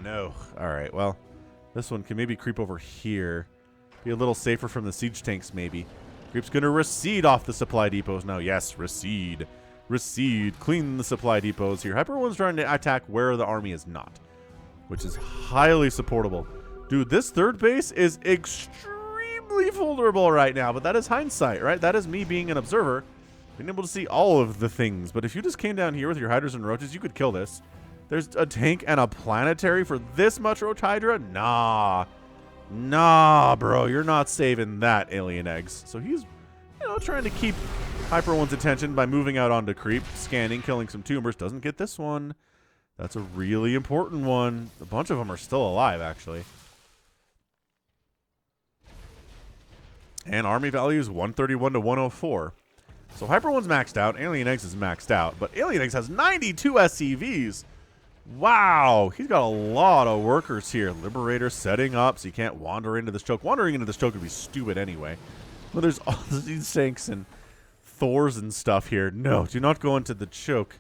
No. All right, well, this one can maybe creep over here. Be a little safer from the siege tanks, maybe. Creep's going to recede off the supply depots now. Yes, recede. Recede. Clean the supply depots here. HyperONE's trying to attack where the army is not, which is highly supportable. Dude, this third base is extremely vulnerable right now, but that is hindsight, right? That is me being an observer, being able to see all of the things. But if you just came down here with your Hydras and Roaches, you could kill this. There's a tank and a planetary for this much Roach Hydra? Nah, bro, you're not saving that, Alien Eggs. So he's, trying to keep HyperONE's attention by moving out onto creep, scanning, killing some tumors. Doesn't get this one. That's a really important one. A bunch of them are still alive, actually. And army value is 131 to 104. So HyperONE's maxed out. Alien Eggs is maxed out. But Alien Eggs has 92 SCVs. Wow. He's got a lot of workers here. Liberator setting up so you can't wander into this choke. Wandering into this choke would be stupid anyway. But there's all these tanks and Thors and stuff here. No, do not go into the choke.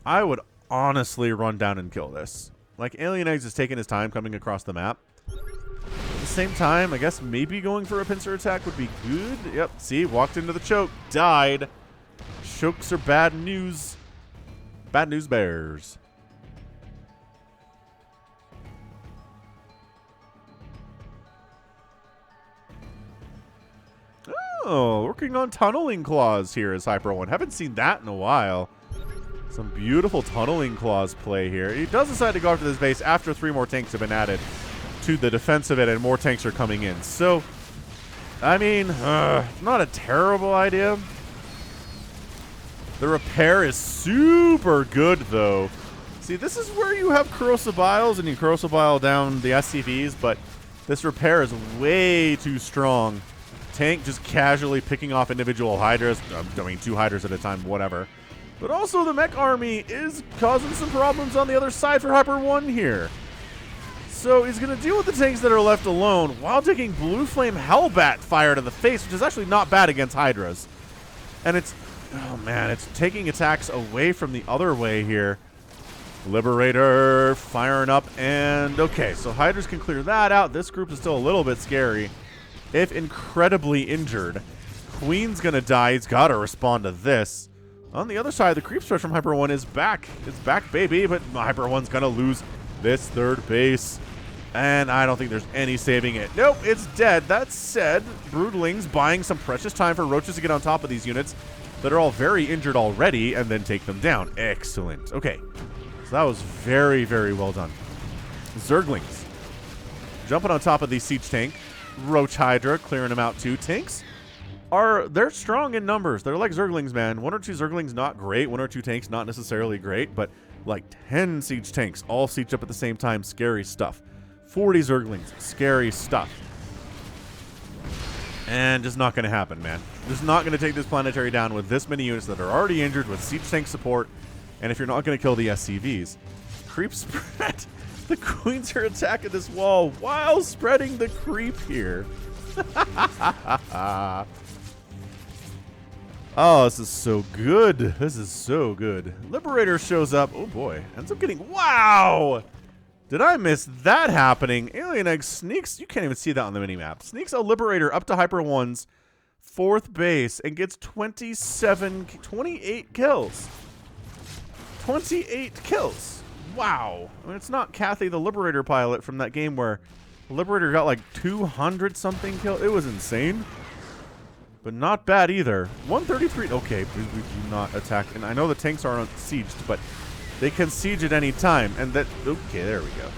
I would honestly run down and kill this. Like, Alien Eggs is taking his time coming across the map. At the same time, I guess maybe going for a pincer attack would be good. Yep, see, walked into the choke, died. Chokes are bad news. Bad news bears. Oh, working on tunneling claws here is HyperONE. Haven't seen that in a while. Some beautiful tunneling claws play here. He does decide to go after this base after 3 more tanks have been added to the defense of it and more tanks are coming in. So, I mean, not a terrible idea. The repair is super good, though. See, this is where you have corrosive biles and you corrosive bile down the SCVs, but this repair is way too strong. Tank just casually picking off individual hydras. I mean, 2 hydras at a time, whatever. But also the mech army is causing some problems on the other side for HyperONE here. So he's going to deal with the tanks that are left alone while taking Blue Flame Hellbat fire to the face, which is actually not bad against hydras. And it's, oh man, it's taking attacks away from the other way here. Liberator firing up, and okay, so hydras can clear that out. This group is still a little bit scary. If incredibly injured, Queen's going to die. He's got to respond to this. On the other side, the creep stretch from HyperONE is back. It's back, baby, but HyperONE's going to lose this 3rd base. And I don't think there's any saving it. Nope, it's dead. That said, Broodling's buying some precious time for Roaches to get on top of these units that are all very injured already and then take them down. Excellent. Okay, so that was very, very well done. Zerglings jumping on top of the siege tank. Roach Hydra clearing them out too. Tanks they're strong in numbers. They're like Zerglings, man. 1 or 2 Zerglings, not great. 1 or 2 tanks, not necessarily great, but like 10 siege tanks all sieged up at the same time. Scary stuff. 40 Zerglings, scary stuff. And just not going to happen, man. Just not going to take this planetary down with this many units that are already injured with siege tank support. And if you're not going to kill the SCVs, creep spread. The Queens are attacking this wall while spreading the creep here. Oh, this is so good. This is so good. Liberator shows up. Oh, boy. Ends up getting... Wow! Did I miss that happening? Alien Egg sneaks... You can't even see that on the minimap. Sneaks a Liberator up to HyperONE's 4th base and gets 28 kills. 28 kills. Wow. I mean, it's not Kathy the Liberator pilot from that game where the Liberator got like 200-something kills. It was insane. But not bad either. 133. Okay, we do not attack. And I know the tanks aren't sieged, but they can siege at any time. And that... Okay, there we go.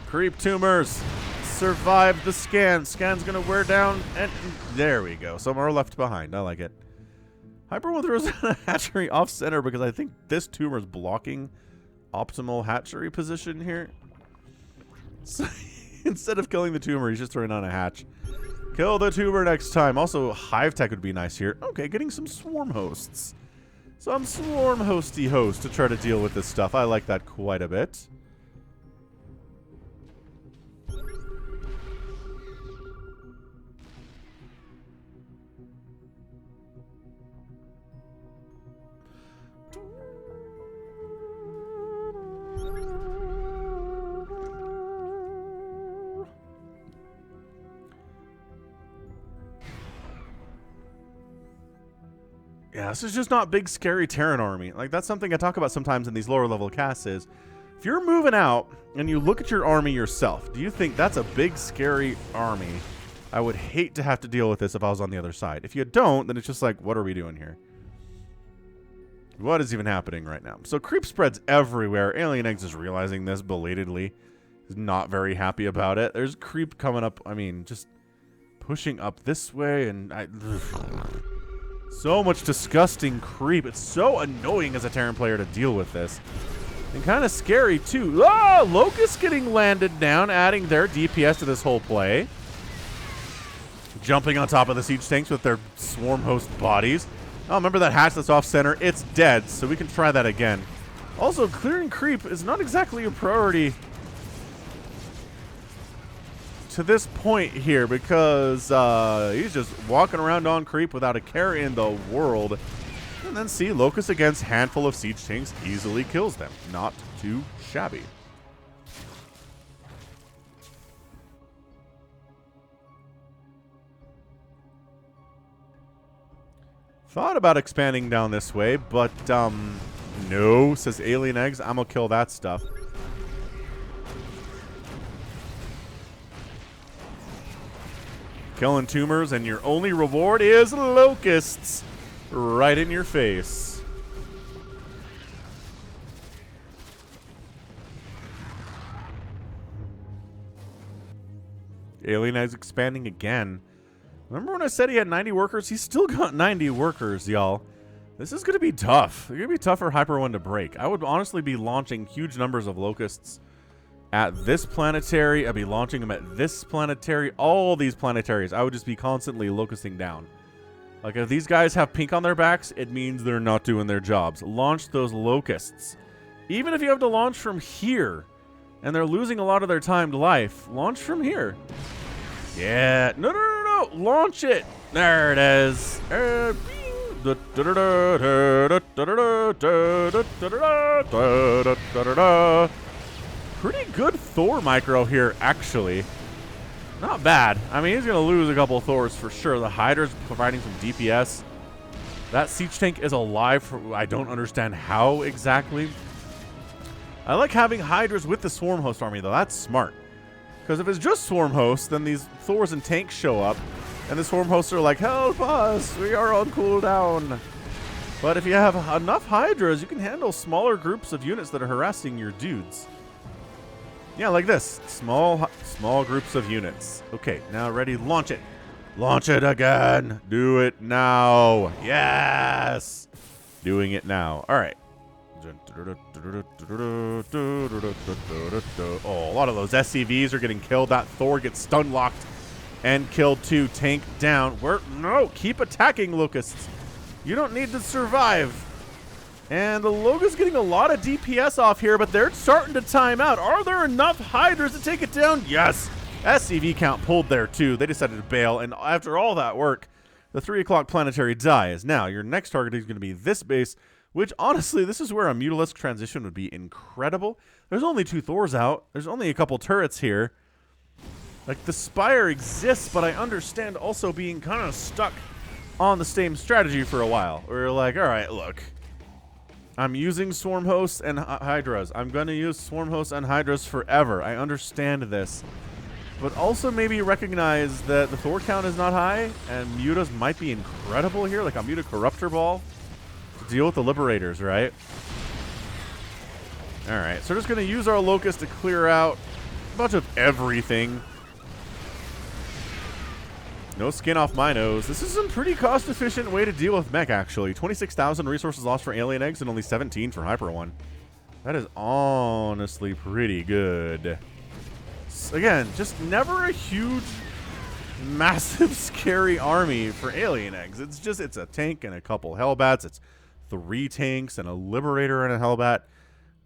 Creep tumors. Survive the scan. Scan's going to wear down. And there we go. Some are left behind. I like it. HyperONE throws a hatchery off center because I think this tumor is blocking optimal hatchery position here. So instead of killing the tumor, he's just throwing on a hatch. Kill the tumor next time. Also, hive tech would be nice here. Okay, getting some swarm hosts. Some swarm hosty host to try to deal with this stuff. I like that quite a bit. Yeah, this is just not big, scary Terran army. Like, that's something I talk about sometimes in these lower level casts is, if you're moving out and you look at your army yourself, do you think that's a big, scary army? I would hate to have to deal with this if I was on the other side. If you don't, then it's just like, what are we doing here? What is even happening right now? So creep spreads everywhere. Alien Eggs is realizing this belatedly. He's not very happy about it. There's creep coming up, I mean, just pushing up this way, and so much disgusting creep. It's so annoying as a Terran player to deal with this. And kind of scary, too. Ah! Locust getting landed down, adding their DPS to this whole play. Jumping on top of the siege tanks with their swarm host bodies. Oh, remember that hatch that's off center? It's dead, so we can try that again. Also, clearing creep is not exactly a priority to this point here because he's just walking around on creep without a care in the world. And then see, Locust against handful of siege tanks easily kills them. Not too shabby. Thought about expanding down this way, but no, says Alien Eggs. I'm gonna kill that stuff. Killing tumors, and your only reward is locusts right in your face. Alien Eggs expanding again. Remember when I said he had 90 workers? He's still got 90 workers, y'all. This is going to be tough. It's going to be tough for HyperONE to break. I would honestly be launching huge numbers of locusts at this planetary. I'd be launching them at this planetary. All these planetaries. I would just be constantly locusting down. Like, if these guys have pink on their backs, it means they're not doing their jobs. Launch those locusts. Even if you have to launch from here, and they're losing a lot of their timed life, launch from here. Yeah. No. Launch it. There it is. Pretty good Thor micro here, actually. Not bad. I mean, he's going to lose a couple Thors for sure. The Hydra's providing some DPS. That siege tank is alive for I don't understand how exactly. I like having Hydras with the Swarm Host army, though. That's smart. Because if it's just Swarm Hosts, then these Thors and tanks show up, and the Swarm Hosts are like, help us, we are on cooldown. But if you have enough Hydras, you can handle smaller groups of units that are harassing your dudes. Yeah, like this. Small groups of units. Okay, now ready, launch it. Launch it again. Do it now. Yes. Doing it now. All right. Oh, a lot of those SCVs are getting killed. That Thor gets stun locked and killed too. Tank down. No, keep attacking locusts. You don't need to survive. And the Loga's getting a lot of DPS off here, but they're starting to time out. Are there enough Hydras to take it down? Yes. SCV count pulled there too. They decided to bail, and after all that work, the 3 o'clock planetary dies. Now, your next target is going to be this base, which, honestly, this is where a Mutalisk transition would be incredible. There's only 2 Thors out. There's only a couple turrets here. Like, the Spire exists, but I understand also being kind of stuck on the same strategy for a while. Where you're like, all right, look. I'm using Swarm Hosts and Hydras. I'm going to use Swarm Hosts and Hydras forever. I understand this. But also maybe recognize that the Thor count is not high, and Mutas might be incredible here, like a Muta Corruptor Ball. Deal with the Liberators, right? Alright, so we're just going to use our Locust to clear out a bunch of everything. No skin off my nose. This is a pretty cost-efficient way to deal with mech, actually. 26,000 resources lost for Alien Eggs and only 17 for HyperONE. That is honestly pretty good. Again, just never a huge, massive, scary army for Alien Eggs. It's a tank and a couple Hellbats. It's 3 tanks and a Liberator and a Hellbat.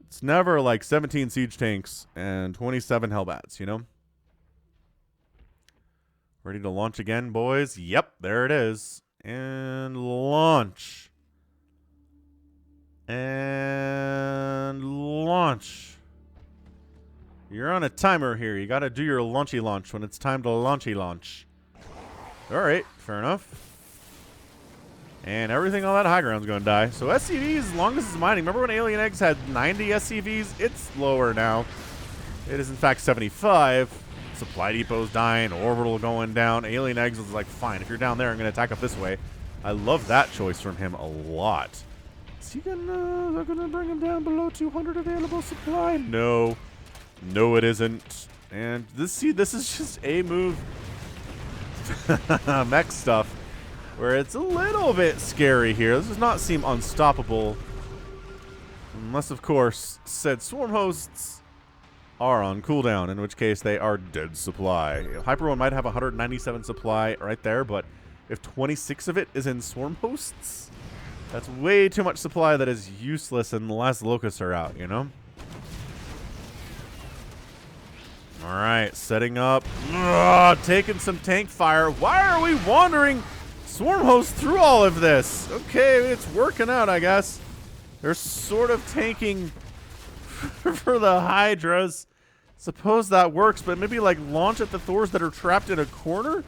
It's never like 17 siege tanks and 27 Hellbats, you know? Ready to launch again, boys? Yep, there it is. And launch. And launch. You're on a timer here. You got to do your launchy launch when it's time to launchy launch. All right, fair enough. And everything on that high ground is going to die. So SCVs, as long as it's mining. Remember when Alien Eggs had 90 SCVs? It's lower now. It is, in fact, 75. Supply depot's dying. Orbital going down. Alien Eggs was like, fine, if you're down there, I'm going to attack up this way. I love that choice from him a lot. Is he going to bring him down below 200 available supply? No. No, it isn't. And this is just a move mech stuff where it's a little bit scary here. This does not seem unstoppable. Unless, of course, said Swarm Hosts are on cooldown, in which case they are dead supply. HyperONE might have 197 supply right there, but if 26 of it is in swarm hosts, that's way too much supply that is useless unless locusts are out, you know? Alright, setting up. Taking some tank fire. Why are we wandering swarm hosts through all of this? Okay, it's working out, I guess. They're sort of tanking for the Hydras. Suppose that works, but maybe like launch at the Thors that are trapped in a corner?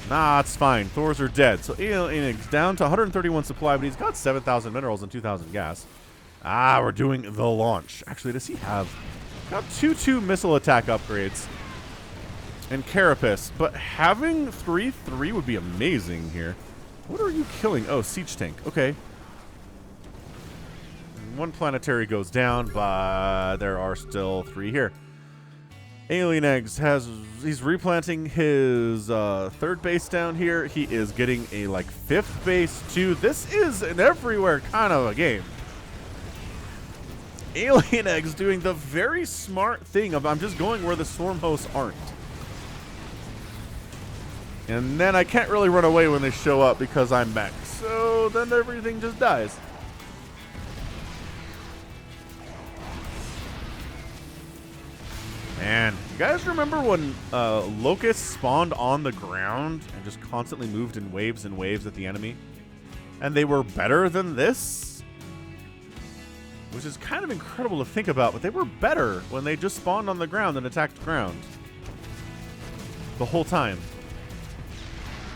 Nah, it's fine. Thors are dead. So Enig's down to 131 supply, but he's got 7,000 minerals and 2,000 gas. We're doing the launch. Actually, does he have... Got 2 missile attack upgrades. And Carapace. But having 3-3 would be amazing here. What are you killing? Oh, siege tank. Okay. One planetary goes down, but there are still 3 here. Alien Eggs he's replanting his 3rd base down here. He is getting a like 5th base too. This is an everywhere kind of a game. Alien Eggs doing the very smart thing of I'm just going where the swarm hosts aren't. And then I can't really run away when they show up because I'm Mack. So then everything just dies. Man, you guys remember when locusts spawned on the ground and just constantly moved in waves and waves at the enemy? And they were better than this? Which is kind of incredible to think about, but they were better when they just spawned on the ground and attacked ground. The whole time.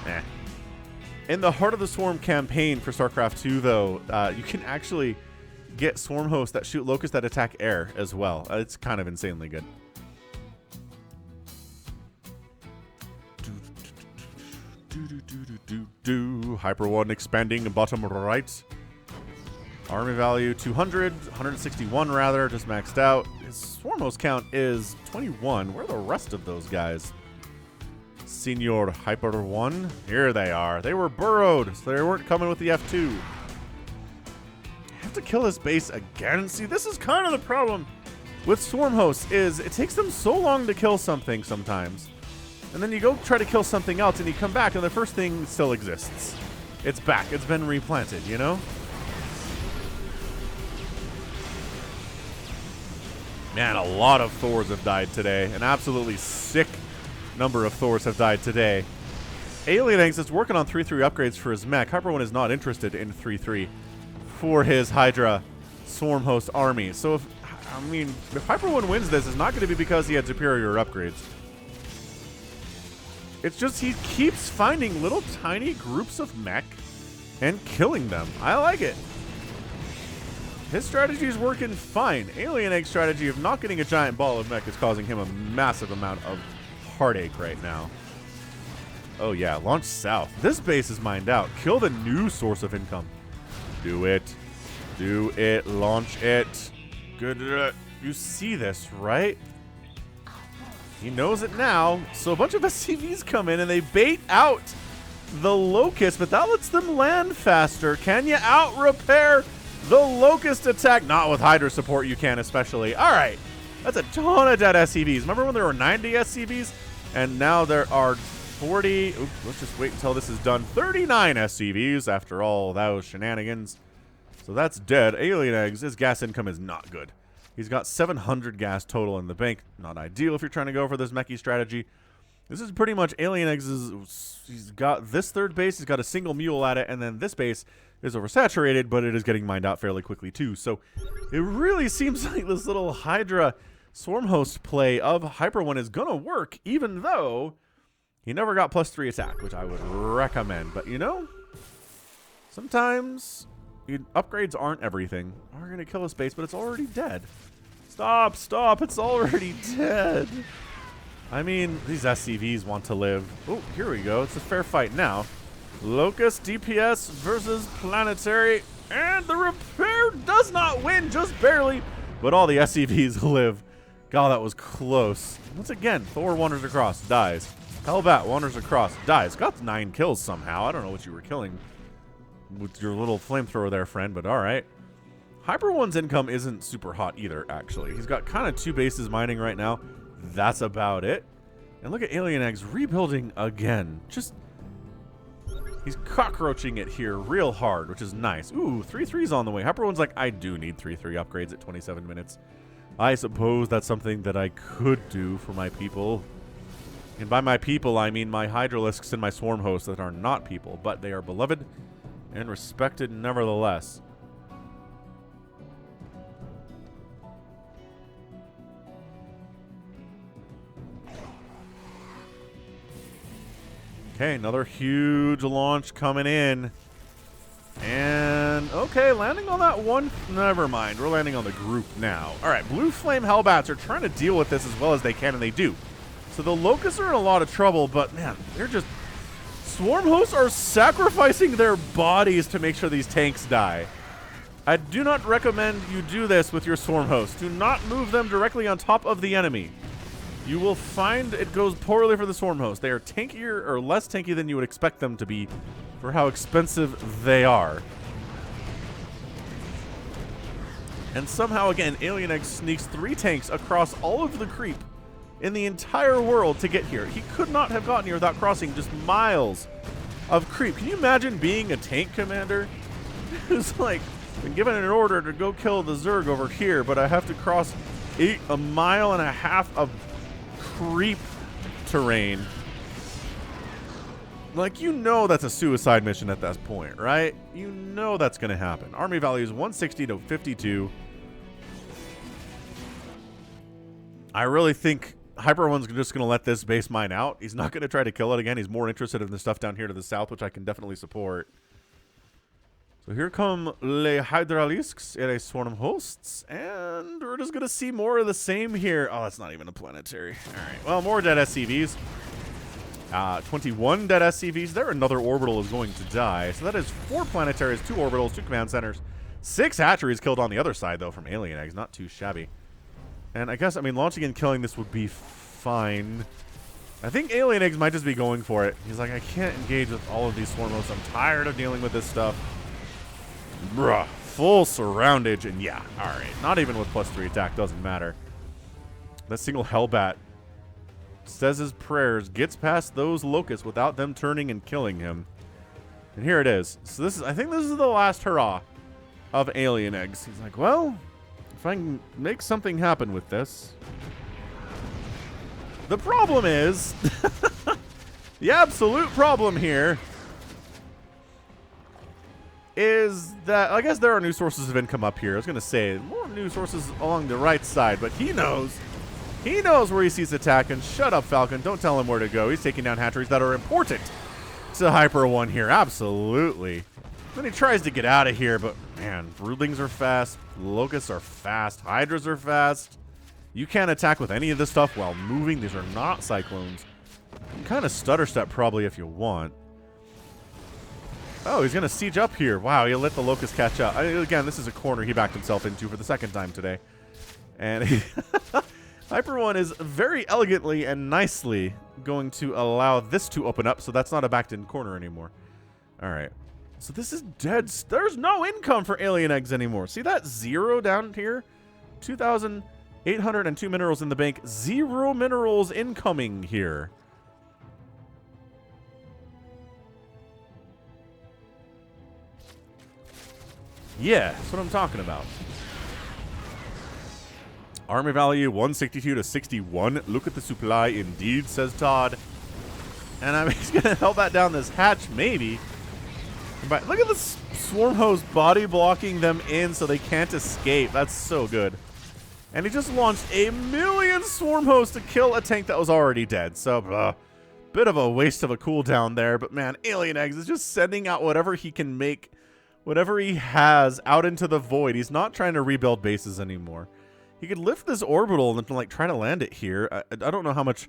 Eh. In the Heart of the Swarm campaign for StarCraft 2, though, you can actually get swarm hosts that shoot locusts that attack air as well. It's kind of insanely good. HyperONE expanding bottom right. Army value 200, 161 rather, just maxed out. His swarm host count is 21. Where are the rest of those guys? Senior HyperONE. Here they are. They were burrowed, so they weren't coming with the F2. I have to kill this base again. See, this is kind of the problem with swarm hosts is it takes them so long to kill something sometimes. And then you go try to kill something else and you come back and the first thing still exists. It's back. It's been replanted, you know? Man, a lot of Thors have died today. An absolutely sick number of Thors have died today. Alien Eggs is working on 3-3 upgrades for his mech. HyperONE is not interested in 3-3 for his Hydra Swarm Host army. So, if HyperONE wins this, it's not going to be because he had superior upgrades. It's just he keeps finding little tiny groups of mech and killing them. I like it. His strategy is working fine. Alien Egg strategy of not getting a giant ball of mech is causing him a massive amount of heartache right now. Oh yeah, launch south. This base is mined out. Kill the new source of income. Do it. Do it. Launch it. Good. You see this, right? He knows it now. So a bunch of SCVs come in and they bait out the Locust, but that lets them land faster. Can you out-repair the Locust attack? Not with Hydra support, you can especially. All right. That's a ton of dead SCVs. Remember when there were 90 SCVs? And now there are 40. Oops, let's just wait until this is done. 39 SCVs after all those shenanigans. So that's dead. Alien Eggs, his gas income is not good. He's got 700 gas total in the bank. Not ideal if you're trying to go for this mechy strategy. This is pretty much Alien Eggs. He's got this third base. He's got a single mule at it. And then this base is oversaturated, but it is getting mined out fairly quickly too. So it really seems like this little Hydra Swarm Host play of HyperONE is going to work, even though he never got +3 attack, which I would recommend. But, you know, sometimes upgrades aren't everything. We're going to kill a space, but it's already dead. Stop, stop. It's already dead. I mean, these SCVs want to live. Oh, here we go. It's a fair fight now. Locust DPS versus Planetary. And the repair does not win, just barely. But all the SCVs live. God, that was close. Once again, Thor wanders across, dies. Hellbat wanders across, dies. Got 9 kills somehow. I don't know what you were killing with your little flamethrower there, friend, but all right. HyperONE's income isn't super hot either, actually. He's got kind of 2 bases mining right now. That's about it. And look at Alien Eggs rebuilding again. Just, he's cockroaching it here real hard, which is nice. Ooh, 3-3's on the way. HyperONE's like, I do need 3-3 upgrades at 27 minutes. I suppose that's something that I could do for my people. And by my people, I mean my Hydralisks and my Swarm hosts that are not people, but they are beloved and respected nevertheless. Okay, another huge launch coming in. And, okay, landing on that one. Never mind. We're landing on the group now. All right, Blue Flame Hellbats are trying to deal with this as well as they can, and they do. So the Locusts are in a lot of trouble, but, man, they're just... Swarm hosts are sacrificing their bodies to make sure these tanks die. I do not recommend you do this with your Swarm hosts. Do not move them directly on top of the enemy. You will find it goes poorly for the Swarm host. They are tankier or less tanky than you would expect them to be for how expensive they are. And somehow, again, Alien Egg sneaks 3 tanks across all of the creep in the entire world to get here. He could not have gotten here without crossing just miles of creep. Can you imagine being a tank commander who's like, been given an order to go kill the Zerg over here, but I have to cross a mile and a half of creep terrain? Like, you know that's a suicide mission at that point, right? You know that's going to happen. Army value is 160 to 52. I really think HyperONE's just going to let this base mine out. He's not going to try to kill it again. He's more interested in the stuff down here to the south, which I can definitely support. So here come les Hydralisks et les Swarm hosts, and we're just going to see more of the same here. Oh, that's not even a planetary. All right, well, more dead SCVs. 21 dead SCVs there. Another orbital is going to die. So that is 4 planetaries, 2 orbitals, 2 command centers. 6 hatcheries killed on the other side, though, from Alien Eggs. Not too shabby. And I guess, I mean, launching and killing this would be fine. I think Alien Eggs might just be going for it. He's like, I can't engage with all of these Swarm hosts. I'm tired of dealing with this stuff. Bruh. Full surroundage. And yeah, all right. Not even with +3 attack. Doesn't matter. That single Hellbat says his prayers, gets past those locusts without them turning and killing him. And here it is. So this is, I think this is the last hurrah of Alien Eggs. He's like, well, if I can make something happen with this. The problem is, the absolute problem here is that, I guess there are new sources of income up here. I was going to say, more new sources along the right side, but he knows. He knows where he sees attack, and shut up, Falcon. Don't tell him where to go. He's taking down hatcheries that are important to HyperONE here. Absolutely. Then he tries to get out of here, but, man, broodlings are fast. Locusts are fast. Hydras are fast. You can't attack with any of this stuff while moving. These are not cyclones. You can kind of stutter step probably if you want. Oh, he's going to siege up here. Wow, he'll let the locust catch up. Again, this is a corner he backed himself into for the 2nd time today. And HyperONE is very elegantly and nicely going to allow this to open up, so that's not a backed-in corner anymore. All right. So this is dead. There's no income for Alien Eggs anymore. See that 0 down here? 2,802 minerals in the bank. 0 minerals incoming here. Yeah, that's what I'm talking about. Army value 162 to 61. Look at the supply indeed, says Todd. And I mean, he's going to help that down this hatch, maybe. But look at the Swarm host body blocking them in so they can't escape. That's so good. And he just launched 1,000,000 Swarm hosts to kill a tank that was already dead. So, bit of a waste of a cooldown there. But man, Alien Eggs is just sending out whatever he can make, whatever he has out into the void. He's not trying to rebuild bases anymore. He could lift this orbital and like try to land it here. I don't know how much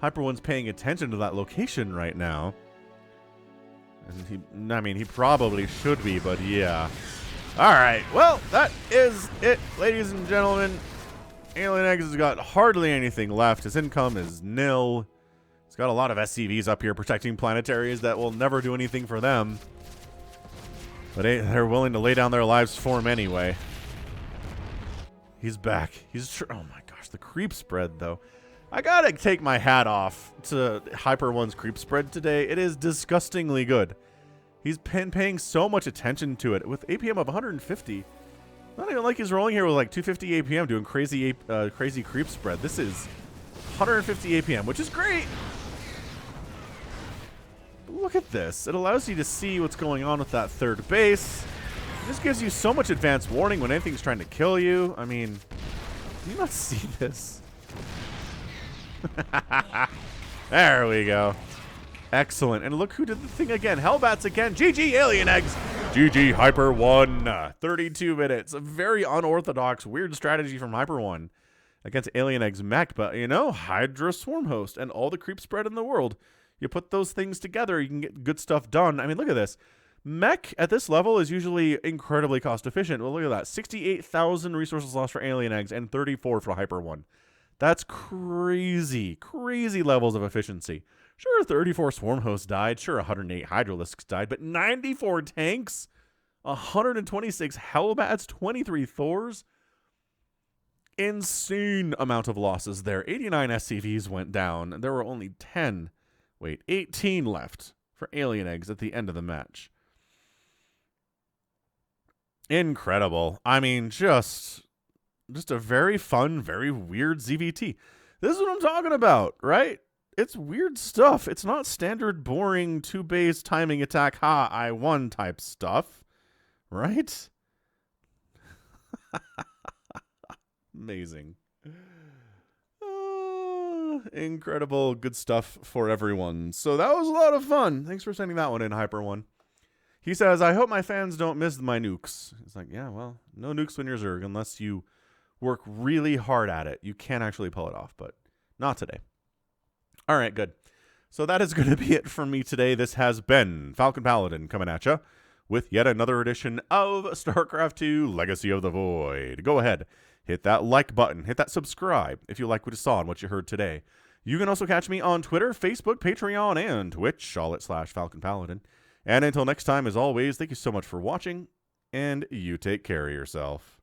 HyperONE's paying attention to that location right now. And I mean, he probably should be, but yeah. All right, well, that is it, ladies and gentlemen. Alien Eggs has got hardly anything left. His income is nil. He's got a lot of SCVs up here protecting planetaries that will never do anything for them. But they're willing to lay down their lives for him anyway. He's back. Oh my gosh, the creep spread though. I gotta take my hat off to HyperONE's creep spread today. It is disgustingly good. He's been paying so much attention to it with APM of 150. Not even like he's rolling here with like 250 APM doing crazy creep spread. This is 150 APM, which is great. Look at this. It allows you to see what's going on with that third base. This gives you so much advance warning when anything's trying to kill you. I mean, do you not see this? There we go. Excellent. And look who did the thing again. Hellbats again. GG Alien Eggs. GG HyperONE. 32 minutes. A very unorthodox, weird strategy from HyperONE against Alien Eggs Mack. But, you know, Hydra Swarm Host and all the creep spread in the world. You put those things together, you can get good stuff done. I mean, look at this. Mech at this level is usually incredibly cost efficient. Well, look at that. 68,000 resources lost for Alien Eggs and 34 for HyperONE. That's crazy, crazy levels of efficiency. Sure, 34 Swarm Hosts died. Sure, 108 Hydralisks died. But 94 tanks, 126 Hellbats, 23 Thors. Insane amount of losses there. 89 SCVs went down. There were only 18 left for Alien Eggs at the end of the match. Incredible. I mean, just a very fun, very weird ZvT. This is what I'm talking about, right? It's weird stuff. It's not standard, boring, two-base timing attack, ha, I won type stuff, right? Amazing. Incredible, good stuff for everyone. So that was a lot of fun. Thanks for sending that one in, HyperONE. He says, I hope my fans don't miss my nukes. It's like, yeah, well, no nukes when you're Zerg unless you work really hard at it. You can actually pull it off, but not today. All right, good. So that is going to be it from me today. This has been Falcon Paladin coming at you with yet another edition of StarCraft 2 Legacy of the Void. Go ahead, hit that like button, hit that subscribe if you like what you saw and what you heard today. You can also catch me on Twitter, Facebook, Patreon, and Twitch, all at /Falcon Paladin. And until next time, as always, thank you so much for watching, and you take care of yourself.